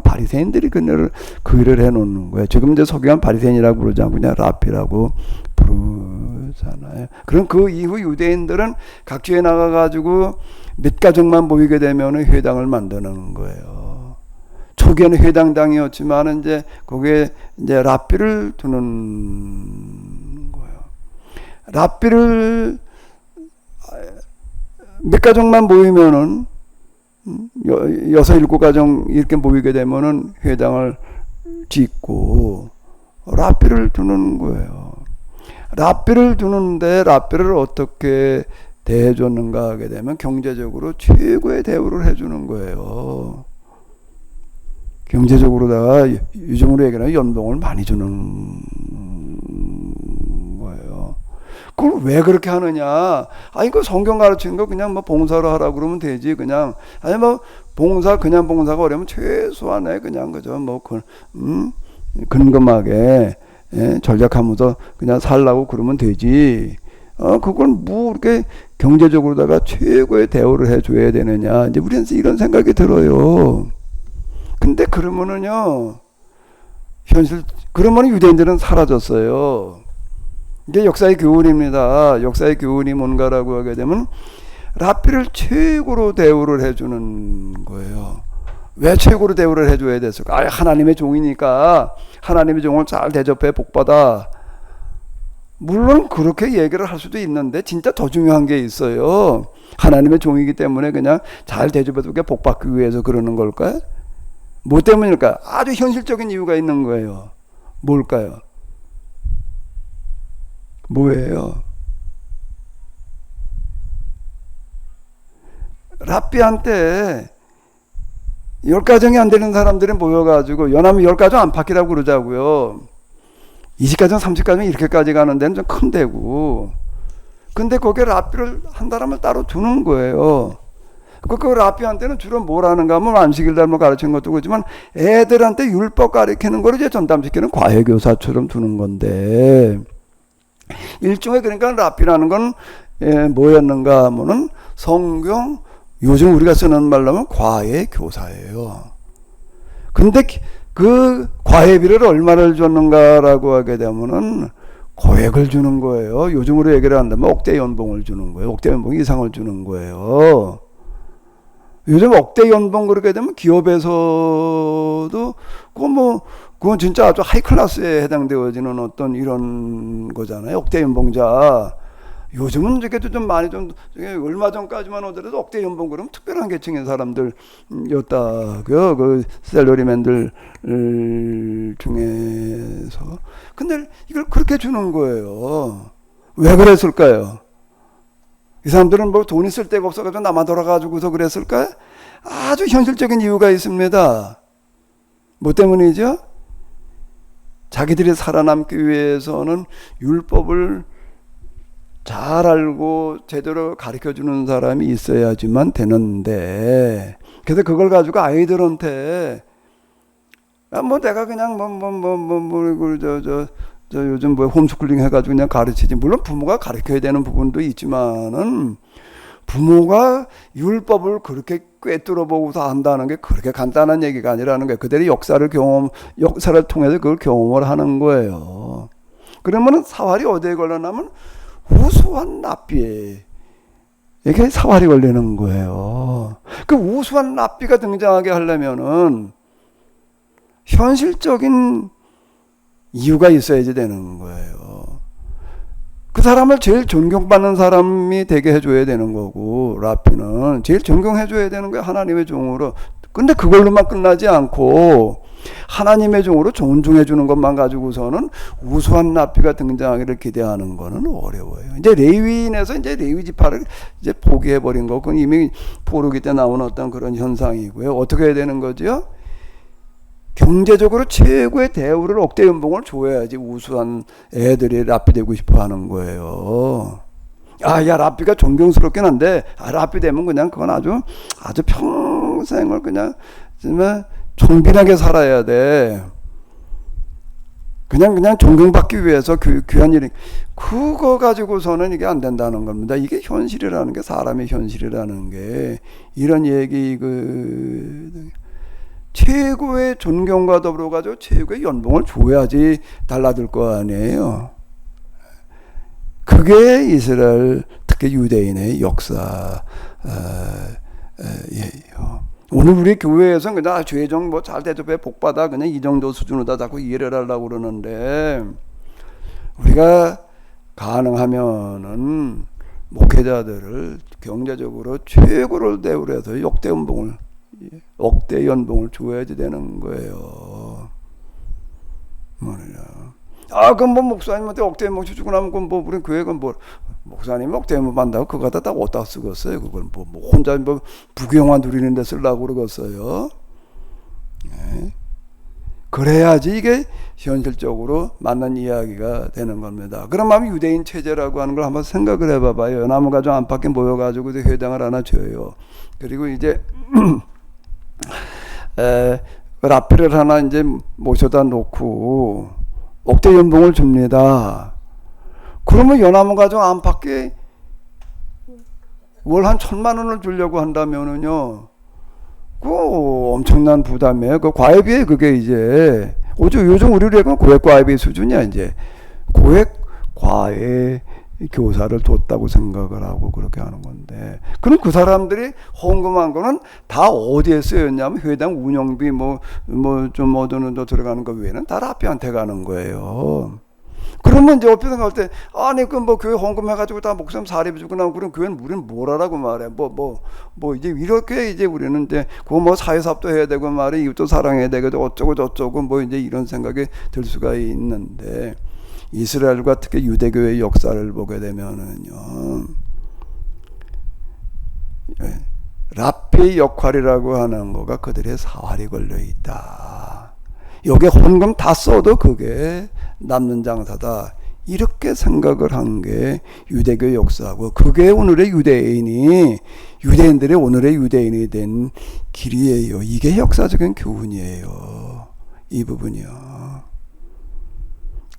바리새인들이 그 일을 해놓는 거예요. 지금 이제 서기관 바리새인이라고 부르지 않고 그냥 랍비라고 부르잖아요. 그럼 그 이후 유대인들은 각지에 나가가지고 몇 가정만 모이게 되면 회당을 만드는 거예요. 초기에는 회당당이었지만 이제 거기에 이제 랍비를 두는 거예요. 랍비를 몇 가정만 모이면은 6-7가정 이렇게 모이게 되면은 회당을 짓고 랍비를 두는 거예요. 랍비를 두는데 랍비를 어떻게 대해줬는가 하게 되면 경제적으로 최고의 대우를 해주는 거예요. 경제적으로다가 요즘으로 얘기하면 연봉을 많이 주는 거예요. 그걸 왜 그렇게 하느냐? 아니, 그 성경 가르치는 거 그냥 뭐 봉사로 하라고 그러면 되지. 그냥, 아니, 뭐, 그냥 봉사가 어려면 최소한에 그냥, 그저 뭐, 근검하게, 절약하면서 그냥 살라고 그러면 되지. 그건 뭐, 이렇게 경제적으로다가 최고의 대우를 해줘야 되느냐. 이제 우리는 이런 생각이 들어요. 근데 그러면은요, 그러면 유대인들은 사라졌어요. 이게 역사의 교훈입니다. 역사의 교훈이 뭔가라고 하게 되면 랍비를 최고로 대우를 해주는 거예요. 왜 최고로 대우를 해줘야 됐을까? 하나님의 종이니까 하나님의 종을 잘 대접해 복받아. 물론 그렇게 얘기를 할 수도 있는데 진짜 더 중요한 게 있어요. 하나님의 종이기 때문에 그냥 잘 대접해도 복받기 위해서 그러는 걸까요? 뭐 때문일까요? 아주 현실적인 이유가 있는 거예요. 뭘까요? 뭐예요? 랍비한테 10가정이 안 되는 사람들이 모여가지고 연하면 10가정 안팎이라고 그러자고요. 20가정 30가정 이렇게까지 가는 데는 좀 큰 데고, 근데 거기에 랍비를 한 사람을 따로 두는 거예요. 그 랍비한테는 주로 뭘 하는가 하면 안식일 날 뭐 가르치는 것도 그렇지만 애들한테 율법 가르치는 걸 이제 전담시키는 과외교사처럼 두는 건데, 일종의 그러니까 랍비라는 건 뭐였는가 하면은 성경, 요즘 우리가 쓰는 말로 하면 과외교사예요. 근데 그 과외비를 얼마를 줬는가라고 하게 되면은 고액을 주는 거예요. 요즘으로 얘기를 한다면 억대 연봉을 주는 거예요. 억대 연봉 이상을 주는 거예요. 요즘 억대 연봉 그렇게 되면 기업에서도 그건 진짜 아주 하이 클래스에 해당되어지는 어떤 이런 거잖아요. 억대 연봉자. 요즘은 이렇게도 좀 많이 얼마 전까지만 하더라도 억대 연봉 그러면 특별한 계층의 사람들이었다고요. 그 셀러리맨들 중에서. 근데 이걸 그렇게 주는 거예요. 왜 그랬을까요? 이 사람들은 뭐 돈이 쓸 데가 없어가지고 남아 돌아가지고서 그랬을까요? 아주 현실적인 이유가 있습니다. 뭐 때문이죠? 자기들이 살아남기 위해서는 율법을 잘 알고 제대로 가르쳐주는 사람이 있어야지만 되는데, 그래서 그걸 가지고 아이들한테 뭐 내가 그냥 요즘 뭐 홈스쿨링 해가지고 그냥 가르치지. 물론 부모가 가르쳐야 되는 부분도 있지만은 부모가 율법을 그렇게 꿰뚫어 보고서 안다는 게 그렇게 간단한 얘기가 아니라는 거예요. 그들이 역사를 통해서 그걸 경험을 하는 거예요. 그러면은 사활이 어디에 걸려나면 우수한 랍비에 이게 사활이 걸리는 거예요. 그 우수한 랍비가 등장하게 하려면은 현실적인 이유가 있어야지 되는 거예요. 그 사람을 제일 존경받는 사람이 되게 해줘야 되는 거고, 라피는 제일 존경해줘야 되는 거예요. 하나님의 종으로. 근데 그걸로만 끝나지 않고 하나님의 종으로 존중해주는 것만 가지고서는 우수한 라피가 등장하기를 기대하는 거는 어려워요. 이제 레위인에서 이제 레위 지파를 이제 포기해버린 거, 그건 이미 포로기 때 나온 어떤 그런 현상이고요. 어떻게 해야 되는 거죠? 경제적으로 최고의 대우를 억대 연봉을 줘야지 우수한 애들이 라피 되고 싶어 하는 거예요. 야, 라피가 존경스럽긴 한데, 라피 되면 그냥 그건 아주 평생을 그냥, 정말 존귀하게 살아야 돼. 그냥 존경받기 위해서 귀한 일이, 그거 가지고서는 이게 안 된다는 겁니다. 이게 현실이라는 게, 사람의 현실이라는 게, 이런 얘기, 최고의 존경과 더불어 가지고 최고의 연봉을 줘야지 달라들 거 아니에요. 그게 이스라엘, 특히 유대인의 역사예요. 오늘 우리 교회에서는 그냥 죄정 뭐 잘 대접해 복받아 그냥 이 정도 수준으로 자꾸 이해를 하려고 그러는데, 우리가 가능하면은 목회자들을 경제적으로 최고를 대우를 해서 억대 연봉을 줘야지 되는 거예요. 그럼 뭐 목사님한테 억대 연봉 주고 나면 그건 뭐 우리 교회가 뭐 목사님 억대 연봉 받는다고 그거 갖다 어디다 쓰겠어요? 그걸 뭐 혼자 뭐 부귀영화 누리는 데 쓰려고 그러겠어요? 네. 그래야지 이게 현실적으로 맞는 이야기가 되는 겁니다. 그럼 유대인 체제라고 하는 걸 한번 생각을 해봐봐요. 연합 가족 안팎에 모여가지고 회당을 하나 줘요. 그리고 이제 라피를 하나 이제 모셔다 놓고 억대 연봉을 줍니다. 그러면 연합 가족 안팎에 월 한 1,000만 원을 주려고 한다면은요, 그 엄청난 부담이에요. 그 과외비에 그게 이제 요즘 우리로 고액 과외비 수준이야. 이제 고액 과외 교사를 뒀다고 생각을 하고 그렇게 하는 건데, 그럼 그 사람들이 헌금한 거는 다 어디에 쓰였냐면 회당 운영비 좀 어느 더 들어가는 거 외에는 다 라피한테 가는 거예요. 그러면 이제 옆에서 갈 때, 아니 그 뭐 교회 헌금해가지고 다 목사님 사례비 주고 나면 그럼 교회는 우리는 뭘 하라고 말해. 이제 이렇게 이제 우리는 이제 그거 뭐 사회사업도 해야 되고 말이 이것도 사랑해야 되고 어쩌고 저쩌고 뭐 이제 이런 생각이 들 수가 있는데, 이스라엘과 특히 유대교의 역사를 보게 되면은요, 랍비의 역할이라고 하는 거가 그들의 사활이 걸려 있다. 여기에 헌금 다 써도 그게 남는 장사다. 이렇게 생각을 한 게 유대교 역사고, 그게 오늘의 유대인들의 오늘의 유대인이 된 길이에요. 이게 역사적인 교훈이에요. 이 부분이요.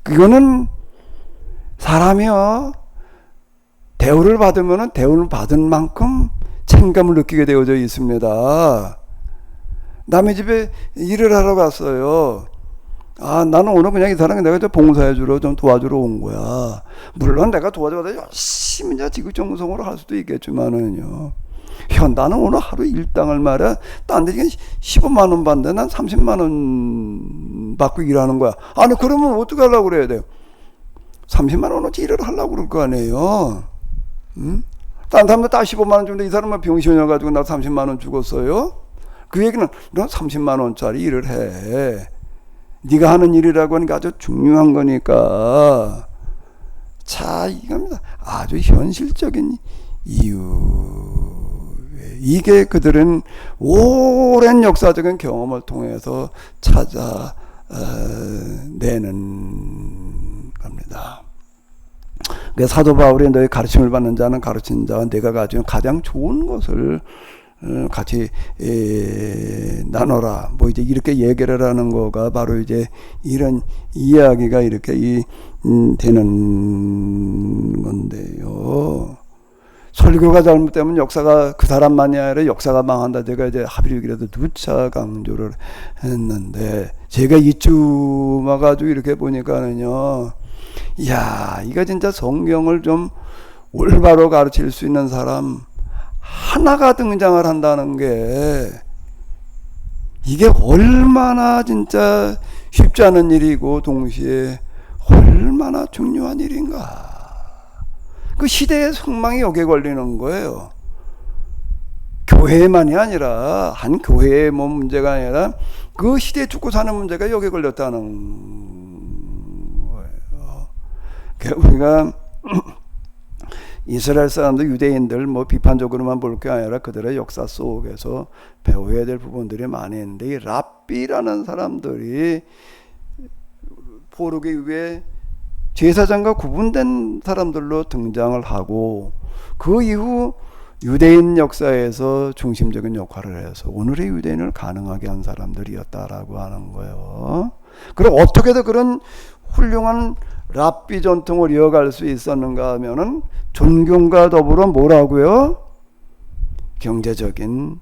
그거는 사람이요, 대우를 받으면은 대우를 받은 만큼 책임감을 느끼게 되어져 있습니다. 남의 집에 일을 하러 갔어요. 나는 오늘 그냥 이 사람이 내가 봉사해주러 좀 도와주러 온 거야. 물론 내가 도와줘도 열심히 지구정성으로 할 수도 있겠지만은요, 나는 오늘 하루 일당을 말이야, 딴 데 15만 원 받는데 난 30만 원 받고 일하는 거야. 아니 그러면 어떻게 하려고 그래야 돼요? 30만 원어치 일을 하려고 그럴 거 아니에요. 응? 딴 사람들 다 15만 원 주는데 이 사람은 병신이어가지고 나 30만 원 죽었어요? 그 얘기는 너 30만 원짜리 일을 해. 네가 하는 일이라고 하는 게 아주 중요한 거니까. 자, 이겁니다. 아주 현실적인 이유. 이게 그들은 오랜 역사적인 경험을 통해서 찾아내는 겁니다. 사도 바울이 너희 가르침을 받는 자는 가르친 자와 내가 가진 가장 좋은 것을 같이 나눠라. 이제 이렇게 얘기를 하는 거가 바로 이제 이런 이야기가 이렇게 되는 건데요. 설교가 잘못되면 역사가 그 사람만이 아니라 역사가 망한다. 제가 이제 합의력이라도 누차 강조를 했는데, 제가 이쯤 와가지고 이렇게 보니까는요, 이야, 이거 진짜 성경을 좀 올바로 가르칠 수 있는 사람 하나가 등장을 한다는 게, 이게 얼마나 진짜 쉽지 않은 일이고 동시에 얼마나 중요한 일인가. 그 시대의 속망이 여기에 걸리는 거예요. 교회만이 아니라 한 교회의 뭐 문제가 아니라 그 시대에 죽고 사는 문제가 여기에 걸렸다는 거예요. 우리가 이스라엘 사람들, 유대인들 뭐 비판적으로만 볼 게 아니라 그들의 역사 속에서 배워야 될 부분들이 많이 있는데, 이 랍비라는 사람들이 포로기 위해 제사장과 구분된 사람들로 등장을 하고, 그 이후 유대인 역사에서 중심적인 역할을 해서 오늘의 유대인을 가능하게 한 사람들이었다라고 하는 거예요. 그럼 어떻게든 그런 훌륭한 랍비 전통을 이어갈 수 있었는가 하면은 존경과 더불어 뭐라고요? 경제적인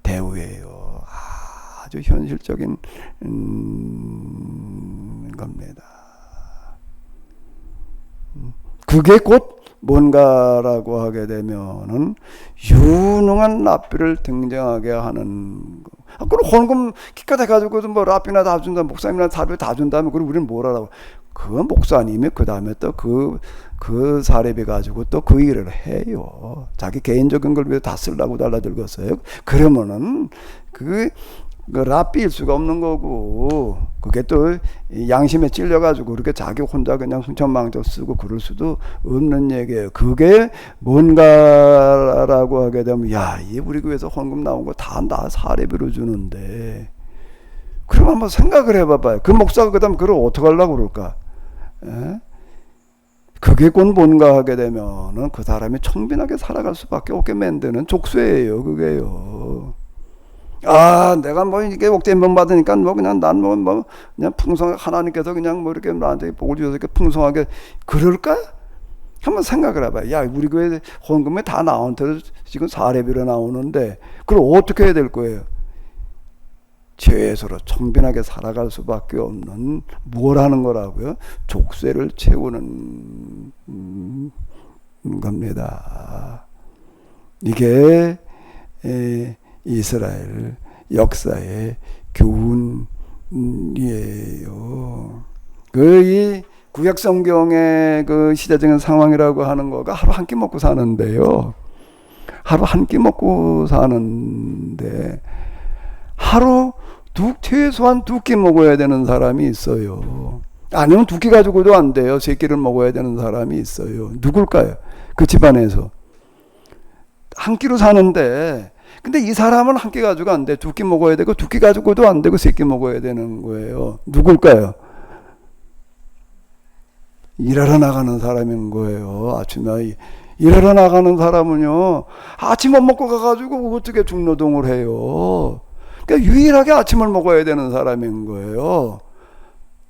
대우예요. 아주 현실적인 겁니다. 그게 곧 뭔가라고 하게 되면은 유능한 랍비를 등장하게 하는 거. 그럼 헌금 기껏 해가지고 뭐 랍비나 다 준다, 목사님이나 사례비 다 준다면 그럼 우리는 뭘 하라고? 그 목사님이 그 다음에 또 그 사례비 가지고 또 그 일을 해요. 자기 개인적인 걸 위해 다 쓰려고 달라들겠어요. 그러면은 그 랍비일 수가 없는 거고, 그게 또 양심에 찔려가지고 그렇게 자기 혼자 그냥 흥청망청 쓰고 그럴 수도 없는 얘기예요. 그게 뭔가라고 하게 되면, 야, 이 우리 교회에서 헌금 나온 거 다 나 사례비로 주는데, 그럼 한번 생각을 해봐봐요. 그 목사가 그 다음 그걸 어떻게 하려고 그럴까? 에? 그게 곧 뭔가 하게 되면은 그 사람이 청빈하게 살아갈 수밖에 없게 만드는 족쇄예요, 그게요. 아, 내가 뭐 이게 옥대면 받으니까 뭐 그냥 난 뭐 그냥 풍성하게 하나님께서 그냥 뭐 이렇게 나한테 복을 주셔서 이렇게 풍성하게 그럴까? 한번 생각을 해봐. 야, 우리 교회 헌금에 다 나온 대로 지금 사례비로 나오는데 그걸 어떻게 해야 될 거예요? 죄에서로 청빈하게 살아갈 수밖에 없는 뭘 하는 거라고요? 족쇄를 채우는 겁니다. 이게 이스라엘 역사의 교훈이에요. 이 구약 성경의 그 시대적인 상황이라고 하는 거가 하루 한 끼 먹고 사는데요. 하루 한 끼 먹고 사는데 하루 최소한 2끼 먹어야 되는 사람이 있어요. 아니면 2끼 가지고도 안 돼요. 3끼를 먹어야 되는 사람이 있어요. 누굴까요? 그 집안에서. 한 끼로 사는데, 근데 이 사람은 한 끼 가지고 안 돼. 2끼 먹어야 되고, 2끼 가지고도 안 되고, 3끼 먹어야 되는 거예요. 누굴까요? 일하러 나가는 사람인 거예요. 아침에. 일하러 나가는 사람은요, 아침 못 먹고 가가지고 어떻게 중노동을 해요. 그러니까 유일하게 아침을 먹어야 되는 사람인 거예요.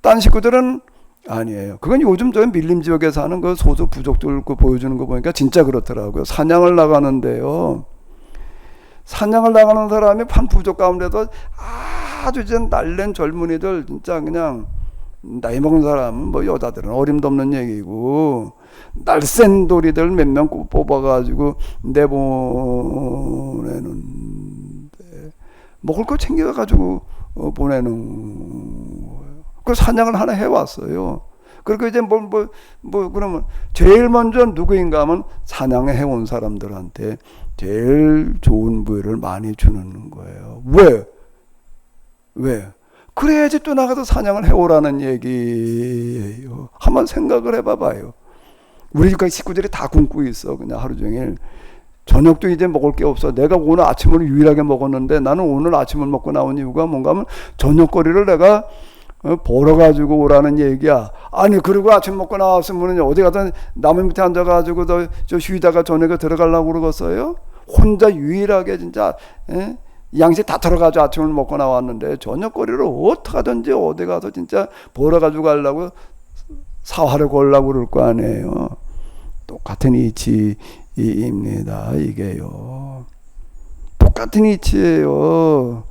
딴 식구들은 아니에요. 그건 요즘 저 밀림 지역에 사는 그 소수 부족들 그 보여주는 거 보니까 진짜 그렇더라고요. 사냥을 나가는데요. 사냥을 나가는 사람이 한 부족 가운데도 아주 이제 날랜 젊은이들, 진짜 그냥 나이 먹은 사람은 뭐 여자들은 어림도 없는 얘기고, 날쌘 도리들 몇 명 뽑아가지고 내보내는, 먹을 거 챙겨가지고 보내는 거예요. 그 사냥을 하나 해왔어요. 그리고 이제 그러면 제일 먼저 누구인가 하면 사냥을 해온 사람들한테 제일 좋은 부위를 많이 주는 거예요. 왜? 그래야지 또 나가서 사냥을 해오라는 얘기예요. 한번 생각을 해봐봐요. 우리 집 식구들이 다 굶고 있어. 그냥 하루 종일. 저녁도 이제 먹을 게 없어. 내가 오늘 아침을 유일하게 먹었는데, 나는 오늘 아침을 먹고 나온 이유가 뭔가 하면 저녁거리를 내가 보러 가지고 오라는 얘기야. 아니, 그리고 아침 먹고 나왔으면 어디 가든 나무 밑에 앉아가지고 저 쉬다가 저녁에 들어가려고 그러겠어요? 혼자 유일하게 진짜 양식 다 털어가지고 아침을 먹고 나왔는데 저녁거리를 어떡하든지 어디 가서 진짜 보러 가지고 가려고 사활을 걸려고 그럴 거 아니에요. 똑같은 이치입니다. 이게요. 똑같은 이치예요.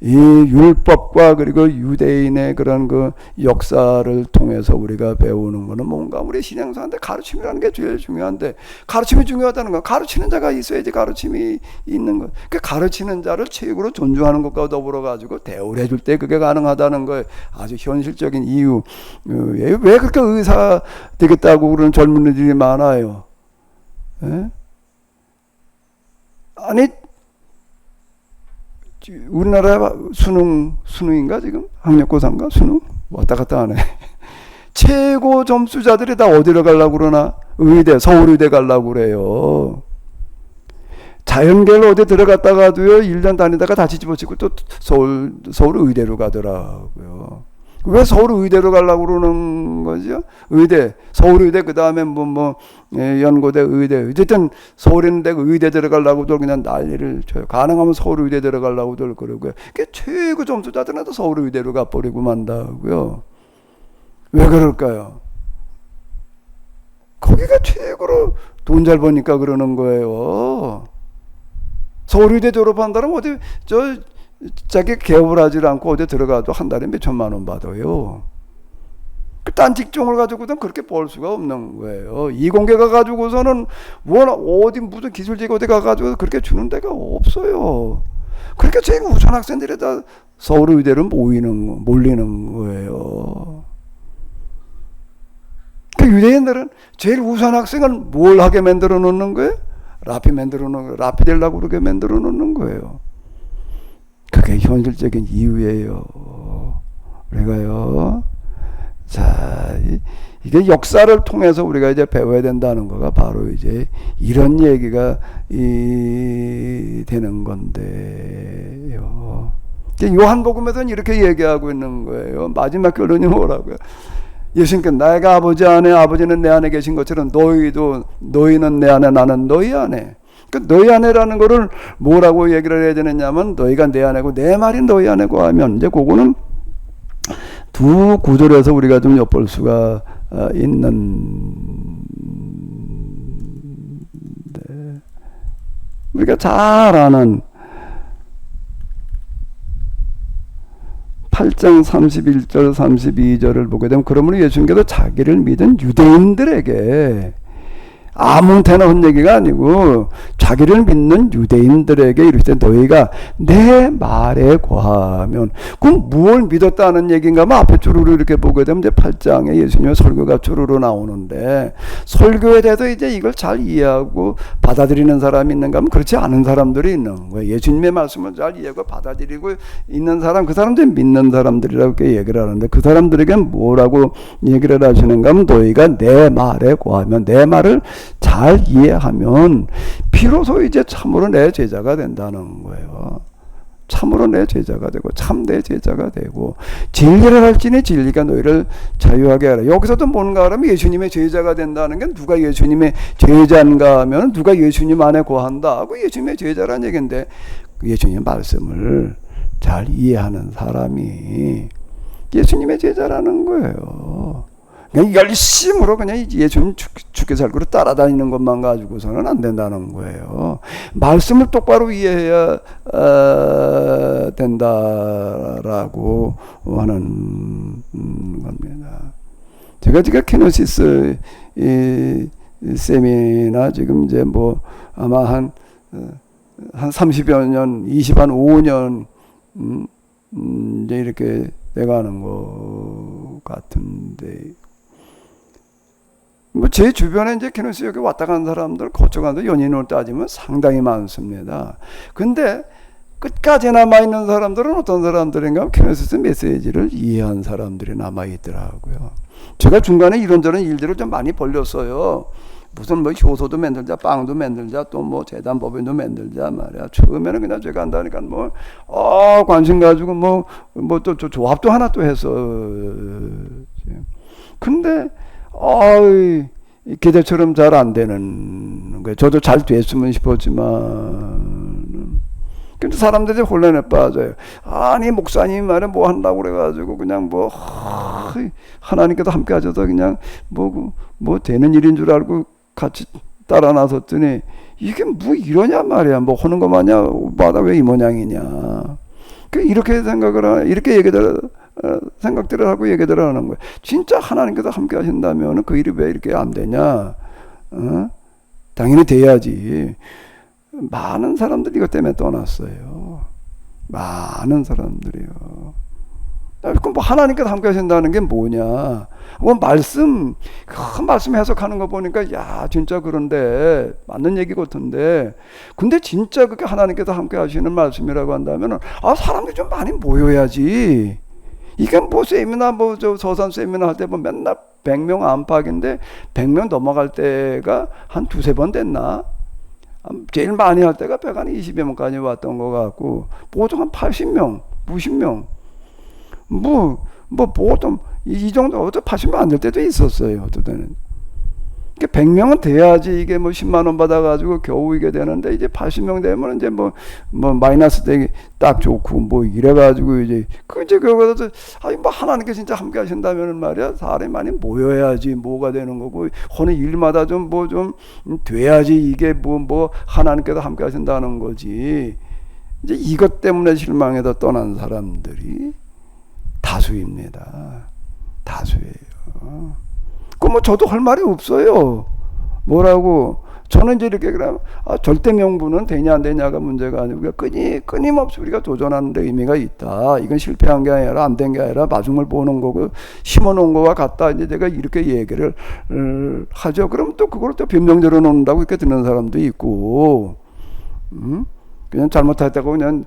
이 율법과 그리고 유대인의 그런 그 역사를 통해서 우리가 배우는 거는 뭔가 우리 신앙생활한테 가르침이라는 게 제일 중요한데, 가르침이 중요하다는 건 가르치는 자가 있어야지 가르침이 있는 거. 그 가르치는 자를 최고로 존중하는 것과 더불어 가지고 대우를 해줄 때 그게 가능하다는 거예요. 아주 현실적인 이유. 왜 그렇게 의사 되겠다고 그러는 젊은이들이 많아요? 에? 아니, 우리나라 수능인가 지금? 학력고사인가? 수능? 왔다 갔다 하네. 최고 점수자들이 다 어디로 가려고 그러나? 의대, 서울의대 가려고 그래요. 자연계를 어디 들어갔다가도요, 1년 다니다가 다시 집어치고 또 서울의대로 가더라고요. 왜 서울의대로 가려고 그러는 거죠? 의대, 서울의대, 그 다음에 연고대, 의대. 어쨌든 서울에 있는데 의대 들어가려고도 그냥 난리를 쳐요. 가능하면 서울의대 들어가려고도 그러고요. 그 최고 점수자들은 다 서울의대로 가버리고 만다고요. 왜 그럴까요? 거기가 최고로 돈 잘 버니까 그러는 거예요. 서울의대 졸업한다면 어디 자기 개업을 하지 않고 어디 들어가도 한 달에 몇 천만 원 받아요. 딴 직종을 가지고는 그렇게 벌 수가 없는 거예요. 이공계 가가지고서는 어디 무슨 기술직 어디 가가지고 그렇게 주는 데가 없어요. 그렇게 제일 우선 학생들이 다 서울의대로 몰리는 거예요. 그 유대인들은 제일 우선 학생을 뭘 하게 만들어 놓는 거예요? 라피 되려고 그렇게 만들어 놓는 거예요. 그게 현실적인 이유예요. 우리가요. 자, 이게 역사를 통해서 우리가 이제 배워야 된다는 거가 바로 이제 이런 얘기가 되는 건데요. 요한복음에서는 이렇게 얘기하고 있는 거예요. 마지막 결론이 뭐라고요? 예수님께 내가 아버지 안에, 아버지는 내 안에 계신 것처럼 너희는 내 안에, 나는 너희 안에. 그 너희 안에라는 거를 뭐라고 얘기를 해야 되느냐면, 너희가 내 안에고 내 말이 너희 안에고 하면, 이제 그거는 두 구절에서 우리가 좀 엿볼 수가 있는데, 우리가 잘 아는 8장 31절 32절을 보게 되면, 그러므로 예수님께서 자기를 믿은 유대인들에게, 아무 데나 한 얘기가 아니고 자기를 믿는 유대인들에게 이르시되 너희가 내 말에 거하면, 그럼 무엇을 믿었다는 얘기인가 하면 앞에 주르르 이렇게 보게 되면 이제 8장에 예수님의 설교가 주르르 나오는데, 설교에 대해서 이제 이걸 잘 이해하고 받아들이는 사람이 있는가 하면 그렇지 않은 사람들이 있는 거예요. 예수님의 말씀을 잘 이해하고 받아들이고 있는 사람, 그 사람들이 믿는 사람들이라고 얘기를 하는데, 그 사람들에게 뭐라고 얘기를 하시는가 하면 너희가 내 말에 거하면, 내 말을 잘 이해하면 비로소 이제 참으로 내 제자가 된다는 거예요. 참으로 내 제자가 되고 참내 제자가 되고, 진리를 할지니 진리가 너희를 자유하게 하라. 여기서도 뭔가 하면 예수님의 제자가 된다는 게, 누가 예수님의 제자인가 하면 누가 예수님 안에 거한다 하고 예수님의 제자라는 얘기인데, 예수님의 말씀을 잘 이해하는 사람이 예수님의 제자라는 거예요. 그냥 열심으로 그냥 예수님 죽게 살고 따라다니는 것만 가지고서는 안 된다는 거예요. 말씀을 똑바로 이해해야 된다라고 하는 겁니다. 제가 키노시스 세미나 지금 이제 아마 한 30여 년, 25년 이제 이렇게 돼가는 것 같은데, 제 주변에 이제 키노시 여기 왔다 간 사람들, 거쳐가는 연인으로 따지면 상당히 많습니다. 근데 끝까지 남아있는 사람들은 어떤 사람들인가 하면 키노시스 메시지를 이해한 사람들이 남아있더라고요. 제가 중간에 이런저런 일들을 좀 많이 벌렸어요. 무슨 효소도 만들자, 빵도 만들자, 또 재단법인도 만들자 말이야. 처음에는 그냥 제가 한다니까 관심 가지고 또 조합도 하나 또 했어. 근데 기대처럼 잘 안 되는 거예요. 저도 잘 됐으면 싶었지만, 근데 사람들이 혼란에 빠져요. 아니 목사님 말에 한다고 그래가지고 그냥 하나님께서 함께 하셔서 그냥 되는 일인 줄 알고 같이 따라 나섰더니, 이게 이러냐 말이야. 하는 거 마냐, 마다 왜 이 모양이냐. 이렇게 이렇게 생각들을 하고 얘기들을 하는 거예요. 진짜 하나님께서 함께 하신다면 그 일이 왜 이렇게 안 되냐? 당연히 돼야지. 많은 사람들이 이것 때문에 떠났어요. 많은 사람들이요. 그럼 뭐 하나님께서 함께 하신다는 게 뭐냐? 뭐 큰 말씀 해석하는 거 보니까 야 진짜 그런데 맞는 얘기 같은데, 근데 진짜 그게 하나님께서 함께 하시는 말씀이라고 한다면 사람들이 좀 많이 모여야지. 이게 뭐 세미나 서산 세미나 할 때 뭐 맨날 100명 안팎인데 100명 넘어갈 때가 한 두세 번 됐나? 제일 많이 할 때가 120여 명까지 왔던 것 같고, 보통 한 80명, 90명. 보통 이 정도, 80명 안 될 때도 있었어요. 어떤 때는. 100명은 돼야지 이게 10만 원 받아가지고 겨우 이게 되는데, 이제 80명 되면 이제 마이너스 되기 딱 좋고 이래가지고 이제 그거서 하나님께 진짜 함께 하신다면 말이야, 사람이 많이 모여야지 뭐가 되는 거고, 어느 일마다 좀 돼야지 이게 하나님께서 함께 하신다는 거지. 이제 이것 때문에 실망해서 떠난 사람들이 다수입니다. 다수예요. 저도 할 말이 없어요. 뭐라고? 저는 이제 이렇게 그러면 절대 명분은 되냐 안 되냐가 문제가 아니고, 끊임없이 우리가 도전하는 데 의미가 있다. 이건 실패한 게 아니라 안 된 게 아니라 마중을 보는 거고 심어놓은 거와 같다. 이제 제가 이렇게 얘기를 하죠. 그럼 또 그걸 또 변명대로 놓는다고 이렇게 듣는 사람도 있고, 그냥 잘못했다고 그냥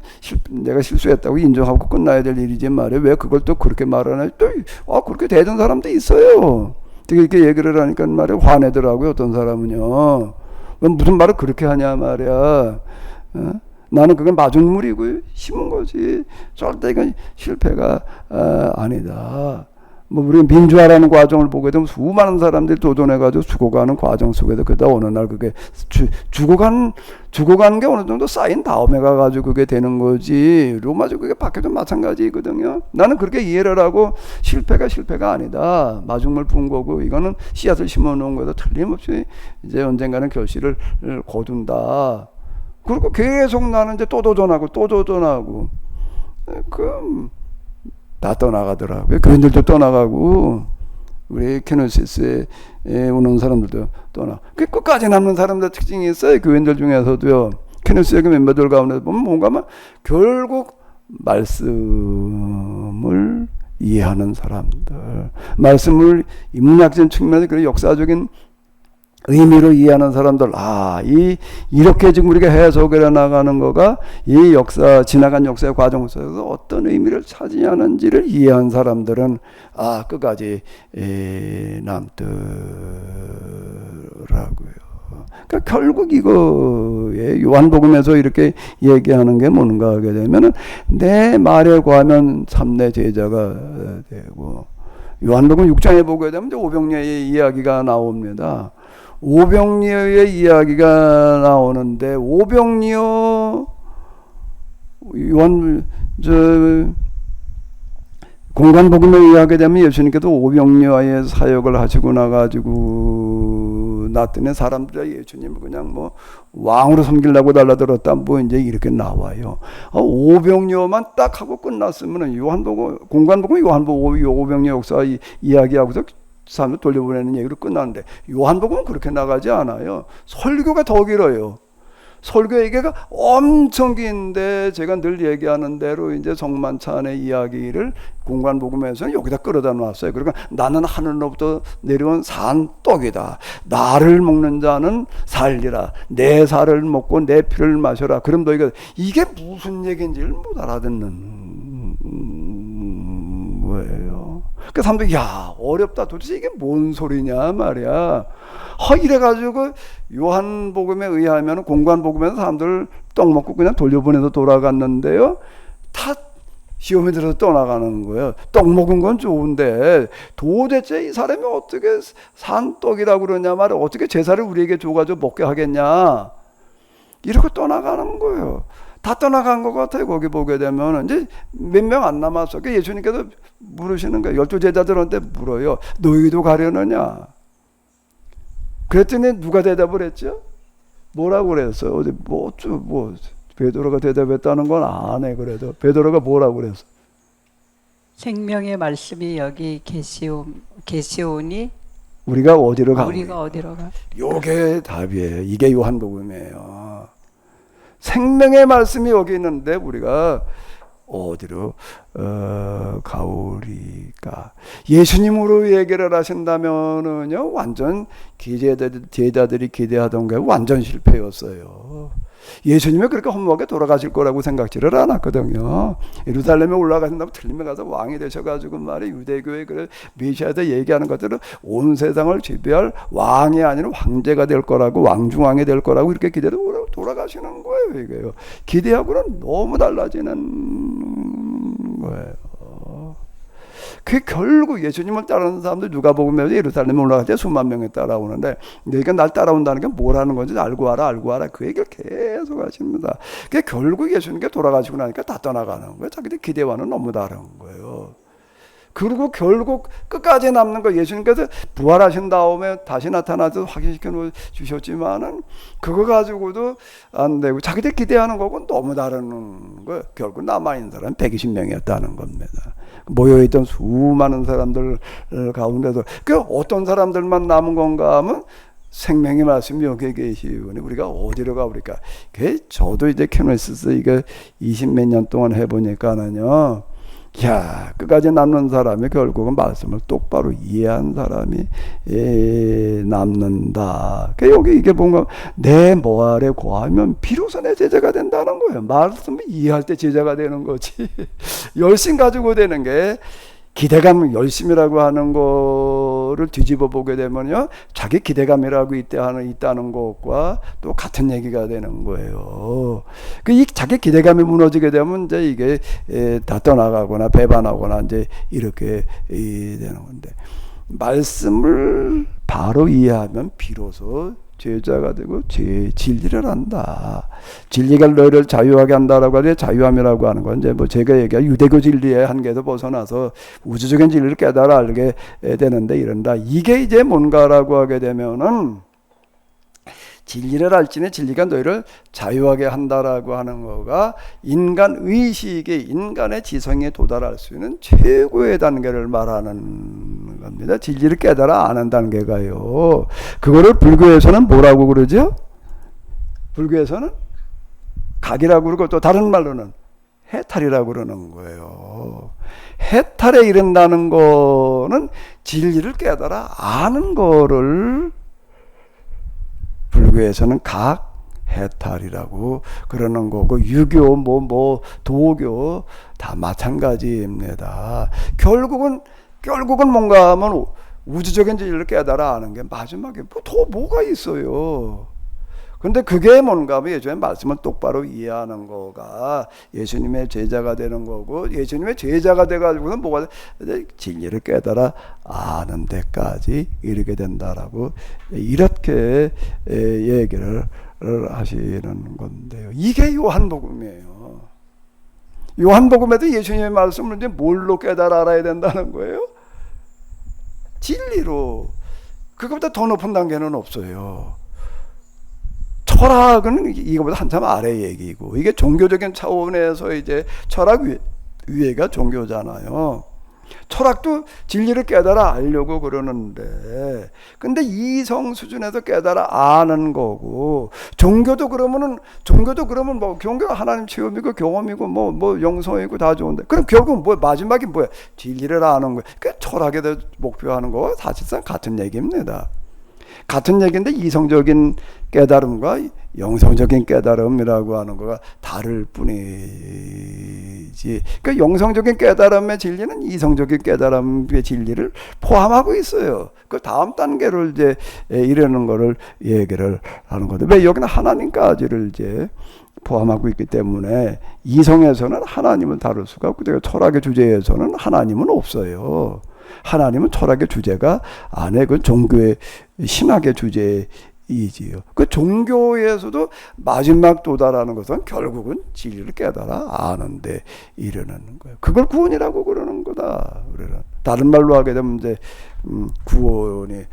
내가 실수했다고 인정하고 끝나야 될 일이지 말이야. 왜 그걸 또 그렇게 말하나? 또 그렇게 되던 사람도 있어요. 되게 이렇게 얘기를 하니까 말이야 화내더라고요. 어떤 사람은요. 무슨 말을 그렇게 하냐 말이야. 나는 그게 마중물이고 심은 거지. 절대 이건 실패가 아니다. 우리 민주화라는 과정을 보게 되면 수많은 사람들이 도전해가지고 죽어가는 과정 속에서 그다 어느 날 그게 죽어가는 게 어느 정도 쌓인 다음에 가가지고 그게 되는 거지. 로마주 그게 밖에도 마찬가지거든요. 나는 그렇게 이해를 하고 실패가 아니다. 마중물 부은 거고 이거는 씨앗을 심어놓은 거에서 틀림없이 이제 언젠가는 결실을 거둔다. 그리고 계속 나는 이제 또 도전하고 다 떠나가더라고요. 교인들도 떠나가고 우리 케노시스에 오는 사람들도 끝까지 남는 사람들 특징이 있어요. 교인들 중에서도요. 케노시스 멤버들 가운데 보면 뭔가 결국 말씀을 이해하는 사람들, 말씀을 인문학적인 측면에서 그런 역사적인 의미로 이해하는 사람들, 이렇게 지금 우리가 해석을 해나가는 거가 이 지나간 역사의 과정 속에서 어떤 의미를 차지하는지를 이해한 사람들은, 끝까지 남더라고요. 그러니까 결국 이거에 요한복음에서 이렇게 얘기하는 게 뭔가 하게 되면은, 내 말에 구하면 참내 제자가 되고, 요한복음 6장에 보게 되면 오병이어의 이야기가 나옵니다. 오병이어의 이야기가 나오는데, 오병이어 공간복음에 의하게 되면 예수님께서 오병이어의 사역을 하시고 나가지고 났더니 사람들이 예수님을 그냥 왕으로 섬기려고 달라들었다 이제 이렇게 나와요. 오병이어만 딱 하고 끝났으면은 공간복음 오병이어 역사 이야기하고서 사람을 돌려보내는 얘기로 끝나는데, 요한복음은 그렇게 나가지 않아요. 설교가 더 길어요. 설교 얘기가 엄청 긴데, 제가 늘 얘기하는 대로 이제 성만찬의 이야기를 공간복음에서는 여기다 끌어다 놨어요. 그러니까 나는 하늘로부터 내려온 산 떡이다. 나를 먹는 자는 살리라. 내 살을 먹고 내 피를 마셔라. 그럼 너희가 이게 무슨 얘기인지를 못 알아듣는 거예요. 그 사람들이 어렵다. 도대체 이게 뭔 소리냐 말이야. 이래가지고 요한복음에 의하면 공관복음에서 사람들 떡 먹고 그냥 돌려보내서 돌아갔는데요. 다 시험에 들어서 떠나가는 거예요. 떡 먹은 건 좋은데 도대체 이 사람이 어떻게 산떡이라고 그러냐 말이야. 어떻게 제사를 우리에게 줘가지고 먹게 하겠냐. 이렇게 떠나가는 거예요. 다 떠나간 것 같아요. 거기 보게 되면 이제 몇 명 안 남았어. 예수님께서 물으시는 거예요. 12 제자들한테 물어요. 너희도 가려느냐? 그랬더니 누가 대답을 했죠? 뭐라고 그랬어요? 베드로가 대답했다는 건 안 해. 그래도 베드로가 뭐라고 그랬어? 생명의 말씀이 여기 계시오니 우리가 어디로 가고? 우리가 어디로 가? 요게 답이에요. 이게 요한복음이에요. 생명의 말씀이 여기 있는데 우리가 어디로 가오리까? 예수님으로 얘기를 하신다면은요, 완전 제자들이 기대하던 게 완전 실패였어요. 예수님이 그렇게 험하게 돌아가실 거라고 생각지를 않았거든요. 예루살렘에 올라가신다면 틀림에 가서 왕이 되셔가지고 말이 유대교의 그 메시아들 얘기하는 것들은 온 세상을 지배할 왕이 아니라 황제가 될 거라고, 왕중왕이 될 거라고 이렇게 기대도 돌아가시는 거예요. 이게요. 기대하고는 너무 달라지는 거예요. 그 결국 예수님을 따르는 사람들 누가 보면 예루살렘에 올라갈 때 수만 명이 따라오는데 너희가 날 따라온다는 게 뭐라는 건지 알고 알아 그 얘기를 계속 하십니다. 그 결국 예수님께 돌아가시고 나니까 다 떠나가는 거예요. 자기들 기대와는 너무 다른 거예요. 그리고 결국 끝까지 남는 거, 예수님께서 부활하신 다음에 다시 나타나서 확인시켜 주셨지만은 그거 가지고도 안 되고 자기들 기대하는 거고 너무 다른 거예요. 결국 남아있는 사람은 120명이었다는 겁니다. 모여있던 수많은 사람들 가운데도 그 어떤 사람들만 남은 건가 하면 생명의 말씀이 여기 계시오니 우리가 어디로 가버릴까? 저도 이제 캐노시스 이게 20몇 년 동안 해보니까는요, 야, 끝까지 남는 사람이 결국은 말씀을 똑바로 이해한 사람이 남는다. 여기 이게 뭔가 내 뭐 아래 고하면 비로소 내 제자가 된다는 거예요. 말씀을 이해할 때 제자가 되는 거지. 열심 가지고 되는 게, 기대감, 열심이라고 하는 거를 뒤집어 보게 되면요, 자기 기대감이라고 있다는 것과 또 같은 얘기가 되는 거예요. 이 자기 기대감이 무너지게 되면 이제 이게 다 떠나가거나 배반하거나 이제 이렇게 되는 건데, 말씀을 바로 이해하면 비로소 제자가 되고 진리를 안다. 진리가 너희를 자유하게 한다라고 하는데, 자유함이라고 하는 건 이제 뭐 제가 얘기한 유대교 진리의 한계에서 벗어나서 우주적인 진리를 깨달아 알게 되는데, 이런다. 이게 이제 뭔가라고 하게 되면은, 진리를 알지니 진리가 너희를 자유하게 한다라고 하는 거가 인간 의식의, 인간의 지성에 도달할 수 있는 최고의 단계를 말하는 겁니다. 진리를 깨달아 아는 단계가요. 그거를 불교에서는 뭐라고 그러죠? 불교에서는 각이라고 그러고 또 다른 말로는 해탈이라고 그러는 거예요. 해탈에 이른다는 거는 진리를 깨달아 아는 거를 불교에서는 각 해탈이라고 그러는 거고, 유교, 도교 다 마찬가지입니다. 결국은 뭔가 하면 우주적인 진리를 깨달아 아는 게 마지막에 더 뭐가 있어요. 근데 그게 뭔가 하면 예수님의 말씀을 똑바로 이해하는 거가 예수님의 제자가 되는 거고, 예수님의 제자가 돼가지고는 뭐가 진리를 깨달아 아는 데까지 이르게 된다라고 이렇게 얘기를 하시는 건데요. 이게 요한복음이에요. 요한복음에도 예수님의 말씀을 이제 뭘로 깨달아 알아야 된다는 거예요? 진리로. 그것보다 더 높은 단계는 없어요. 철학은 이거보다 한참 아래 얘기고, 이게 종교적인 차원에서 이제 철학 위에가 종교잖아요. 철학도 진리를 깨달아 알려고 그러는데, 근데 이성 수준에서 깨달아 아는 거고, 종교도 그러면 뭐 종교가 하나님 체험이고 경험이고 뭐 영성이고 다 좋은데, 그럼 결국 마지막이 뭐야? 진리를 아는 거야. 그 철학에 대해 목표하는 거와 사실상 같은 얘기입니다. 같은 얘기인데 이성적인 깨달음과 영성적인 깨달음이라고 하는 거가 다를 뿐이지. 그 영성적인 깨달음의 진리는 이성적인 깨달음의 진리를 포함하고 있어요. 그 다음 단계를 이제 이러는 거를 얘기를 하는 거죠. 왜 여기는 하나님까지를 이제 포함하고 있기 때문에 이성에서는 하나님을 다룰 수가 없고, 철학의 주제에서는 하나님은 없어요. 하나님은 철학의 주제가 아니에요. 그 종교의 신학의 주제이지요. 그 종교에서도 마지막 도달하는 것은 결국은 진리를 깨달아 아는데 이르는 거예요. 그걸 구원이라고 그러는 거다. 다른 말로 하게 되면 이제 구원이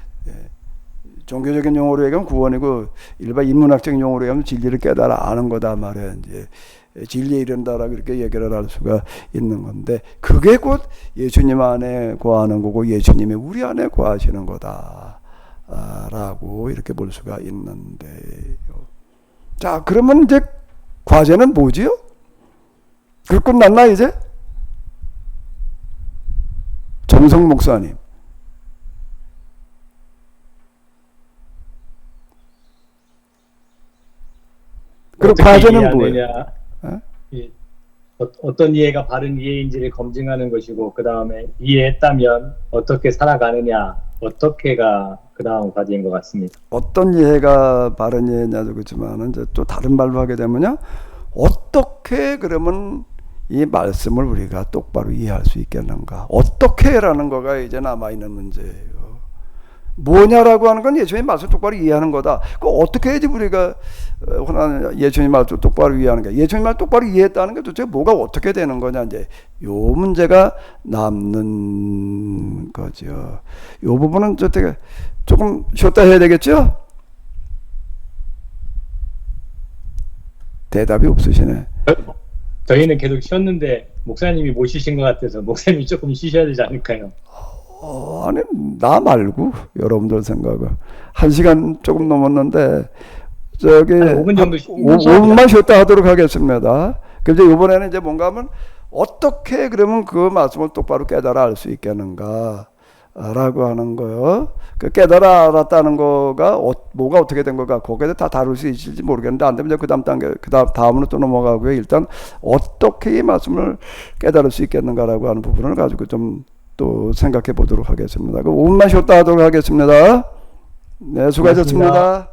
종교적인 용어로 얘기하면 구원이고 일반 인문학적인 용어로 얘기하면 진리를 깨달아 아는 거다 말이야. 이제 진리에 이른다라고 이렇게 얘기를 할 수가 있는 건데 그게 곧 예수님 안에 거하는 거고 예수님이 우리 안에 거하시는 거다 라고 이렇게 볼 수가 있는데요. 자, 그러면 이제 과제는 뭐지요? 그 끝났나 이제? 정성 목사님. 그럼 과제는 뭐예요? 어떤 이해가 바른 이해인지를 검증하는 것이고 그 다음에 이해했다면 어떻게 살아가느냐, 어떻게가 그 다음 과제인 것 같습니다. 어떤 이해가 바른 이해냐도 그렇지만 이제 또 다른 말로 하게 되면요, 어떻게 그러면 이 말씀을 우리가 똑바로 이해할 수 있겠는가? 어떻게라는 거가 이제 남아 있는 문제예요. 뭐냐라고 하는 건 예수님 말씀 똑바로 이해하는 거다. 그 어떻게 해야지 우리가 예수님 말씀 똑바로 이해하는 거야. 예수님 말 똑바로 이해했다는 게 도대체 뭐가 어떻게 되는 거냐, 이제 요 문제가 남는 거죠. 요 부분은 어떻게 조금 쉬었다 해야 되겠죠? 대답이 없으시네. 저희는 계속 쉬었는데 목사님이 못 쉬신 것 같아서 목사님이 조금 쉬셔야 되지 않을까요? 아니, 나 말고 여러분들 생각을 1시간 조금 넘었는데 저기 5분 정도 5분만 쉬었다 하도록 하겠습니다. 그래서 이번에는 이제 뭔가 하면 어떻게 그러면 그 말씀을 똑바로 깨달아 알 수 있겠는가 라고 하는 거요. 그 깨달아 알았다는 거가 뭐가 어떻게 된 거가 거기에 다 다룰 수 있을지 모르겠는데 안 되면 이제 그 다음 단계 다음으로 또 넘어가고요. 일단 어떻게 이 말씀을 깨달을 수 있겠는가라고 하는 부분을 가지고 좀 또 생각해 보도록 하겠습니다. 그 5분만 쉬었다 하도록 하겠습니다. 네, 수고하셨습니다. 고맙습니다.